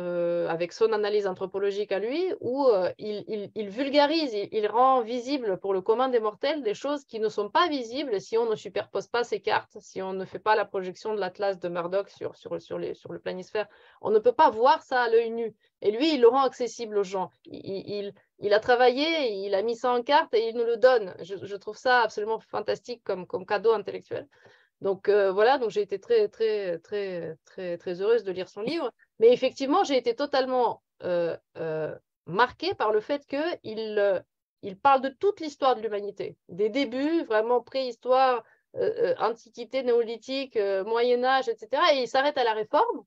B: avec son analyse anthropologique à lui, où il vulgarise, il rend visible pour le commun des mortels des choses qui ne sont pas visibles si on ne superpose pas ces cartes, si on ne fait pas la projection de l'atlas de Murdoch sur le planisphère. On ne peut pas voir ça à l'œil nu. Et lui, il le rend accessible aux gens. Il a travaillé, il a mis ça en carte et il nous le donne. Je trouve ça absolument fantastique comme cadeau intellectuel. Donc voilà, donc j'ai été très, très, très, très, très heureuse de lire son livre. Mais effectivement, j'ai été totalement marquée par le fait qu'il parle de toute l'histoire de l'humanité, des débuts, vraiment préhistoire, antiquité, néolithique, Moyen-Âge, etc. Et il s'arrête à la Réforme.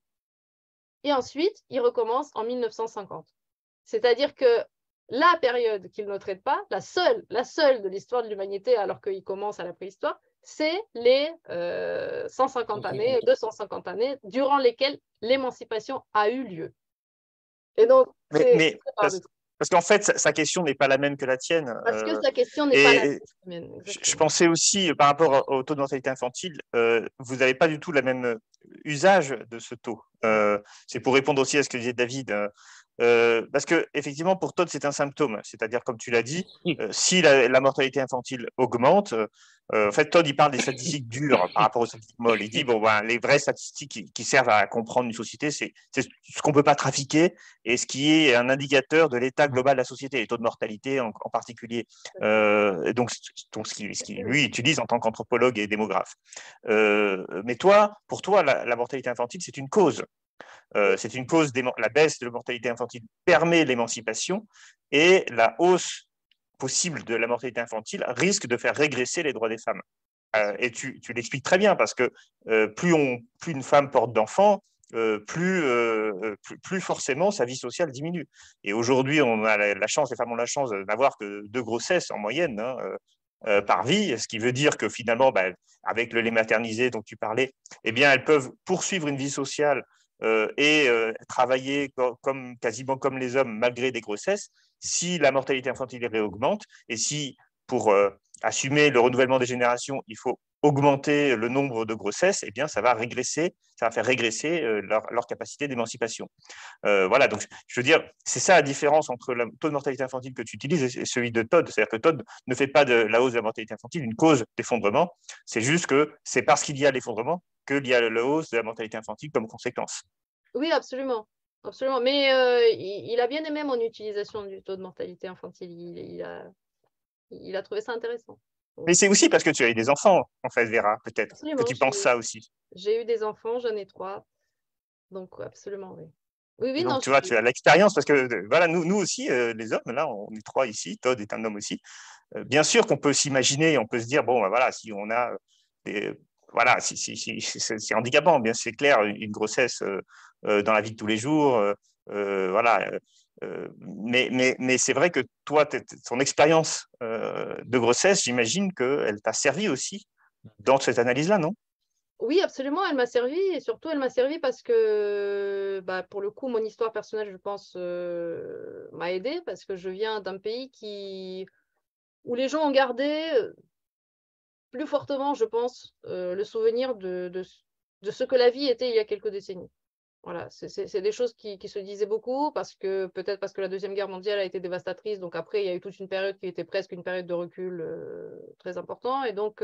B: Et ensuite, il recommence en 1950. C'est-à-dire que la période qu'il ne traite pas, la seule de l'histoire de l'humanité, alors qu'il commence à la préhistoire, c'est les 150 années, 250 années, durant lesquelles l'émancipation a eu lieu. Et donc,
D: parce qu'en fait, sa question n'est pas la même que la tienne.
B: Parce que sa question n'est pas la mienne.
D: Je pensais aussi, par rapport au taux de mortalité infantile, vous n'avez pas du tout le même usage de ce taux. C'est pour répondre aussi à ce que disait David. Parce que effectivement, pour Todd, c'est un symptôme. C'est-à-dire, comme tu l'as dit, si la mortalité infantile augmente, en fait, Todd, il parle des statistiques dures par rapport aux statistiques molles. Il dit, les vraies statistiques qui servent à comprendre une société, c'est ce qu'on ne peut pas trafiquer et ce qui est un indicateur de l'état global de la société, les taux de mortalité en particulier. Donc, ce qu'il lui utilise en tant qu'anthropologue et démographe. Mais pour toi, la mortalité infantile, c'est une cause. C'est une cause, la baisse de la mortalité infantile permet l'émancipation et la hausse possible de la mortalité infantile risque de faire régresser les droits des femmes. Et tu l'expliques très bien parce que plus une femme porte d'enfants, plus forcément sa vie sociale diminue. Et aujourd'hui, on a la chance, les femmes ont la chance d'avoir que 2 grossesses en moyenne par vie, ce qui veut dire que finalement, avec le lait maternisé dont tu parlais, eh bien, elles peuvent poursuivre une vie sociale et travailler quasiment comme les hommes malgré des grossesses. Si la mortalité infantile augmente et si pour assumer le renouvellement des générations, il faut augmenter le nombre de grossesses, eh bien, ça va faire régresser leur capacité d'émancipation. Voilà, donc je veux dire, c'est ça la différence entre le taux de mortalité infantile que tu utilises et celui de Todd. C'est-à-dire que Todd ne fait pas de la hausse de la mortalité infantile une cause d'effondrement, c'est juste que c'est parce qu'il y a l'effondrement qu'il y a la hausse de la mortalité infantile comme conséquence.
B: Oui, absolument. absolument. Mais il a bien aimé mon utilisation du taux de mortalité infantile. Il a trouvé ça intéressant.
D: Mais c'est aussi parce que tu as eu des enfants, en fait, Vera, peut-être, que
B: Absolument.
D: tu penses ça aussi.
B: J'ai eu des enfants, j'en ai 3. Donc, absolument, oui. Oui,
D: Et
B: oui, non,
D: donc, tu vois, tu as l'expérience, parce que voilà, nous aussi, les hommes, là, on est 3 ici, Todd est un homme aussi. Bien sûr qu'on peut s'imaginer, on peut se dire, bon, ben voilà, si on a voilà, c'est handicapant, bien c'est clair, une grossesse dans la vie de tous les jours, voilà. Mais c'est vrai que toi, ton expérience de grossesse, j'imagine qu'elle t'a servi aussi dans cette analyse-là, non?
B: Oui, absolument, elle m'a servi et surtout elle m'a servi parce que pour le coup, mon histoire personnelle, je pense, m'a aidée parce que je viens d'un pays où les gens ont gardé plus fortement, je pense, le souvenir de ce que la vie était il y a quelques décennies. Voilà, c'est des choses qui se disaient beaucoup peut-être parce que la Deuxième Guerre mondiale a été dévastatrice. Donc après, il y a eu toute une période qui était presque une période de recul très important. Et donc,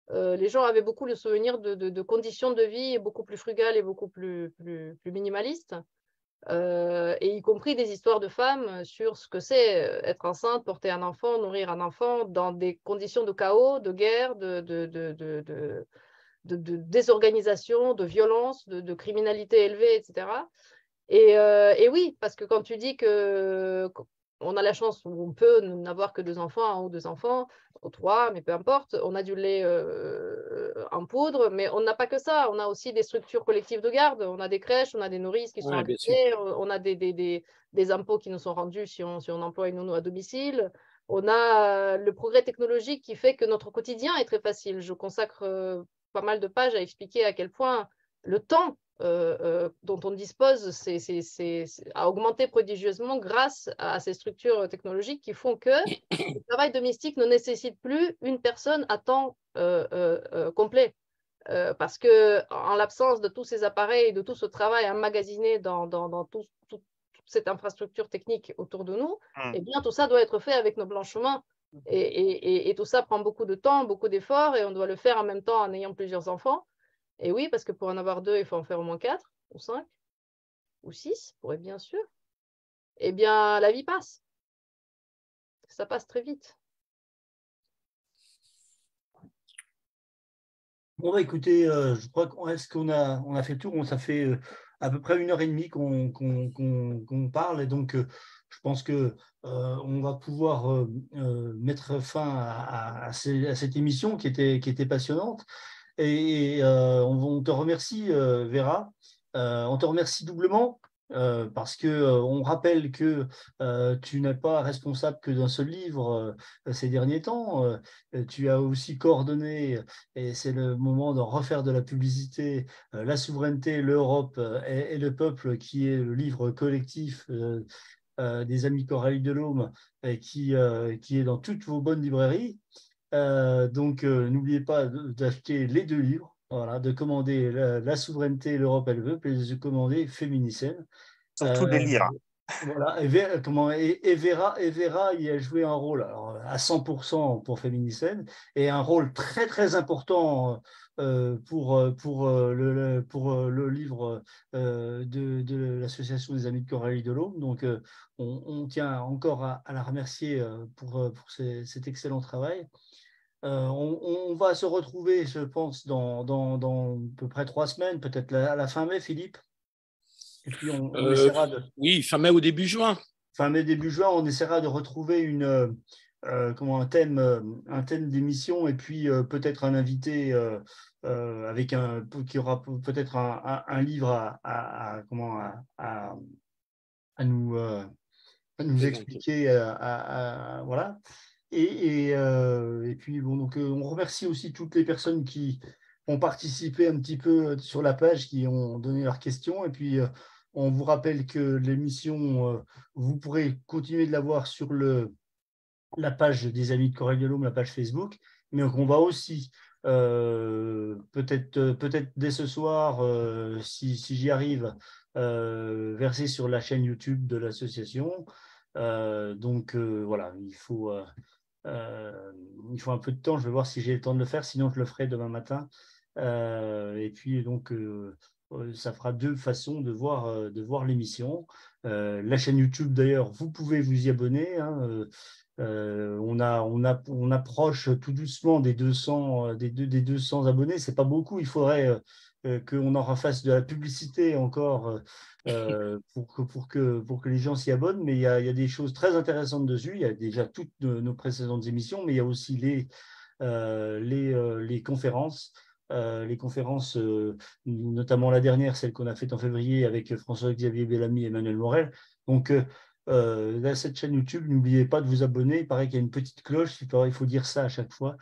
B: les gens avaient beaucoup le souvenir de conditions de vie beaucoup plus frugales et beaucoup plus minimalistes. Et y compris des histoires de femmes sur ce que c'est être enceinte, porter un enfant, nourrir un enfant dans des conditions de chaos, de guerre, de désorganisation, de violence, de criminalité élevée, etc. Et oui, parce que quand tu dis qu'on a la chance, ou on peut n'avoir que 2 enfants, 1 ou 2 enfants, ou 3, mais peu importe, on a du lait en poudre, mais on n'a pas que ça, on a aussi des structures collectives de garde, on a des crèches, on a des nourrices qui sont
A: Ouais, bien sûr.
B: agréées, on a des impôts qui nous sont rendus si on emploie une nounou à domicile, on a le progrès technologique qui fait que notre quotidien est très facile. Je consacre pas mal de pages à expliquer à quel point le temps dont on dispose a augmenté prodigieusement grâce à ces structures technologiques qui font que le travail domestique ne nécessite plus une personne à temps complet. Parce qu'en l'absence de tous ces appareils, de tout ce travail emmagasiné dans toute cette infrastructure technique autour de nous, eh bien, tout ça doit être fait avec nos blanches mains. Et tout ça prend beaucoup de temps, beaucoup d'efforts, et on doit le faire en même temps en ayant plusieurs enfants. Et oui, parce que pour en avoir 2, il faut en faire au moins 4, ou 5, ou 6, pour être bien sûr. Eh bien, la vie passe. Ça passe très vite.
C: Bon, bah, écoutez, je crois qu'on a fait le tour. Ça fait à peu près 1 heure et demie qu'on parle. Et donc, je pense qu'on va pouvoir mettre fin à cette émission qui était passionnante. Et on te remercie, Vera. On te remercie doublement parce qu'on rappelle que tu n'es pas responsable que d'un seul livre ces derniers temps. Tu as aussi coordonné, et c'est le moment d'en refaire de la publicité, La souveraineté, l'Europe et le peuple, qui est le livre collectif des Amis Coralie Delhomme, qui est dans toutes vos bonnes librairies. Donc, n'oubliez pas d'acheter les 2 livres, voilà, de commander La souveraineté, l'Europe et le peuple, et de commander Féminicène.
D: Surtout les lire.
C: Voilà, et Vera y a joué un rôle alors, à 100% pour Féminicène, et un rôle très très important pour le livre de l'association des Amis de Coralie Delhomme. Donc on tient encore à la remercier pour cet excellent travail. On va se retrouver, je pense, dans à peu près 3 semaines, peut-être à la fin mai, Philippe. Et puis on essaiera de
A: Oui, fin mai ou début juin.
C: fin mai, début juin, on essaiera de retrouver un thème d'émission, et puis peut-être un invité qui aura peut-être un livre à nous expliquer. Voilà. Et puis, bon, donc, on remercie aussi toutes les personnes qui ont participé un petit peu sur la page, qui ont donné leurs questions. Et puis, on vous rappelle que l'émission, vous pourrez continuer de la voir sur la page des Amis de Coralie Delhomme, la page Facebook. Mais on va aussi, peut-être dès ce soir, si j'y arrive, verser sur la chaîne YouTube de l'association. Donc, voilà, il faut un peu de temps. Je vais voir si j'ai le temps de le faire, sinon je le ferai demain matin. Et puis donc ça fera deux façons de voir l'émission. La chaîne YouTube, d'ailleurs, vous pouvez vous y abonner. Hein. On approche tout doucement des 200, des 200 abonnés. Ce n'est pas beaucoup. Il faudrait qu'on en refasse de la publicité encore pour que les gens s'y abonnent. Mais il y a des choses très intéressantes dessus. Il y a déjà toutes nos précédentes émissions, mais il y a aussi les conférences. Les conférences, notamment la dernière, celle qu'on a faite en février avec François-Xavier Bellamy et Emmanuel Morel. Donc, là, cette chaîne YouTube, n'oubliez pas de vous abonner. Il paraît qu'il y a une petite cloche, il faut dire ça à chaque fois.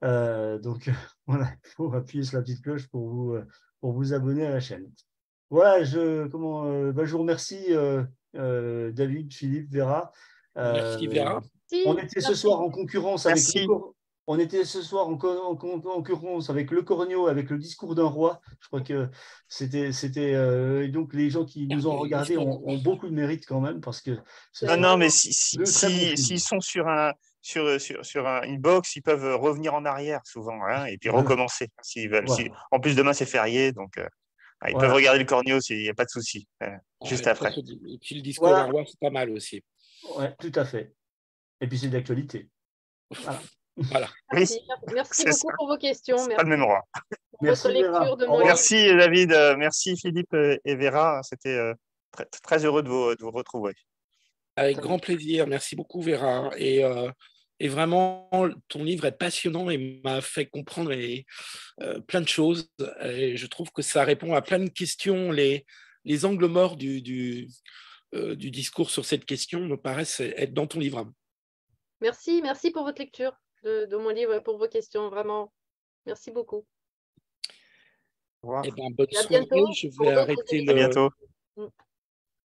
C: Donc, voilà, il faut appuyer sur la petite cloche pour vous abonner à la chaîne. Voilà, je vous remercie, David, Philippe, Vera.
A: Merci Vera.
C: On était ce soir en concurrence avec
D: Merci.
C: On était ce soir en concurrence avec Le Cornio, avec Le Discours d'un roi. Je crois que c'était donc les gens qui nous ont regardés ont beaucoup de mérite quand même parce que
D: non, mais s'ils sont sur une box, ils peuvent revenir en arrière souvent, hein, et puis recommencer s'ils veulent.
C: Voilà.
D: En plus, demain c'est férié, donc ils peuvent regarder Le Cornio, il n'y a pas de souci. Juste après.
A: Et puis le discours d'un roi, c'est pas mal aussi.
C: Oui, tout à fait. Et puis c'est d'actualité.
A: Voilà.
B: Merci beaucoup pour vos questions.
D: Merci. Pas le même roi.
C: Merci,
B: lecture de mon
D: merci David, merci Philippe et Vera. C'était très, très heureux de vous retrouver.
A: Avec grand plaisir. Merci beaucoup Vera. Et vraiment, ton livre est passionnant et m'a fait comprendre plein de choses. Et je trouve que ça répond à plein de questions. Les angles morts du discours sur cette question me paraissent être dans ton livre.
B: Merci pour votre lecture de mon livre et pour vos questions, vraiment. Merci beaucoup.
A: Bonne soirée. Je vais arrêter
D: À bientôt.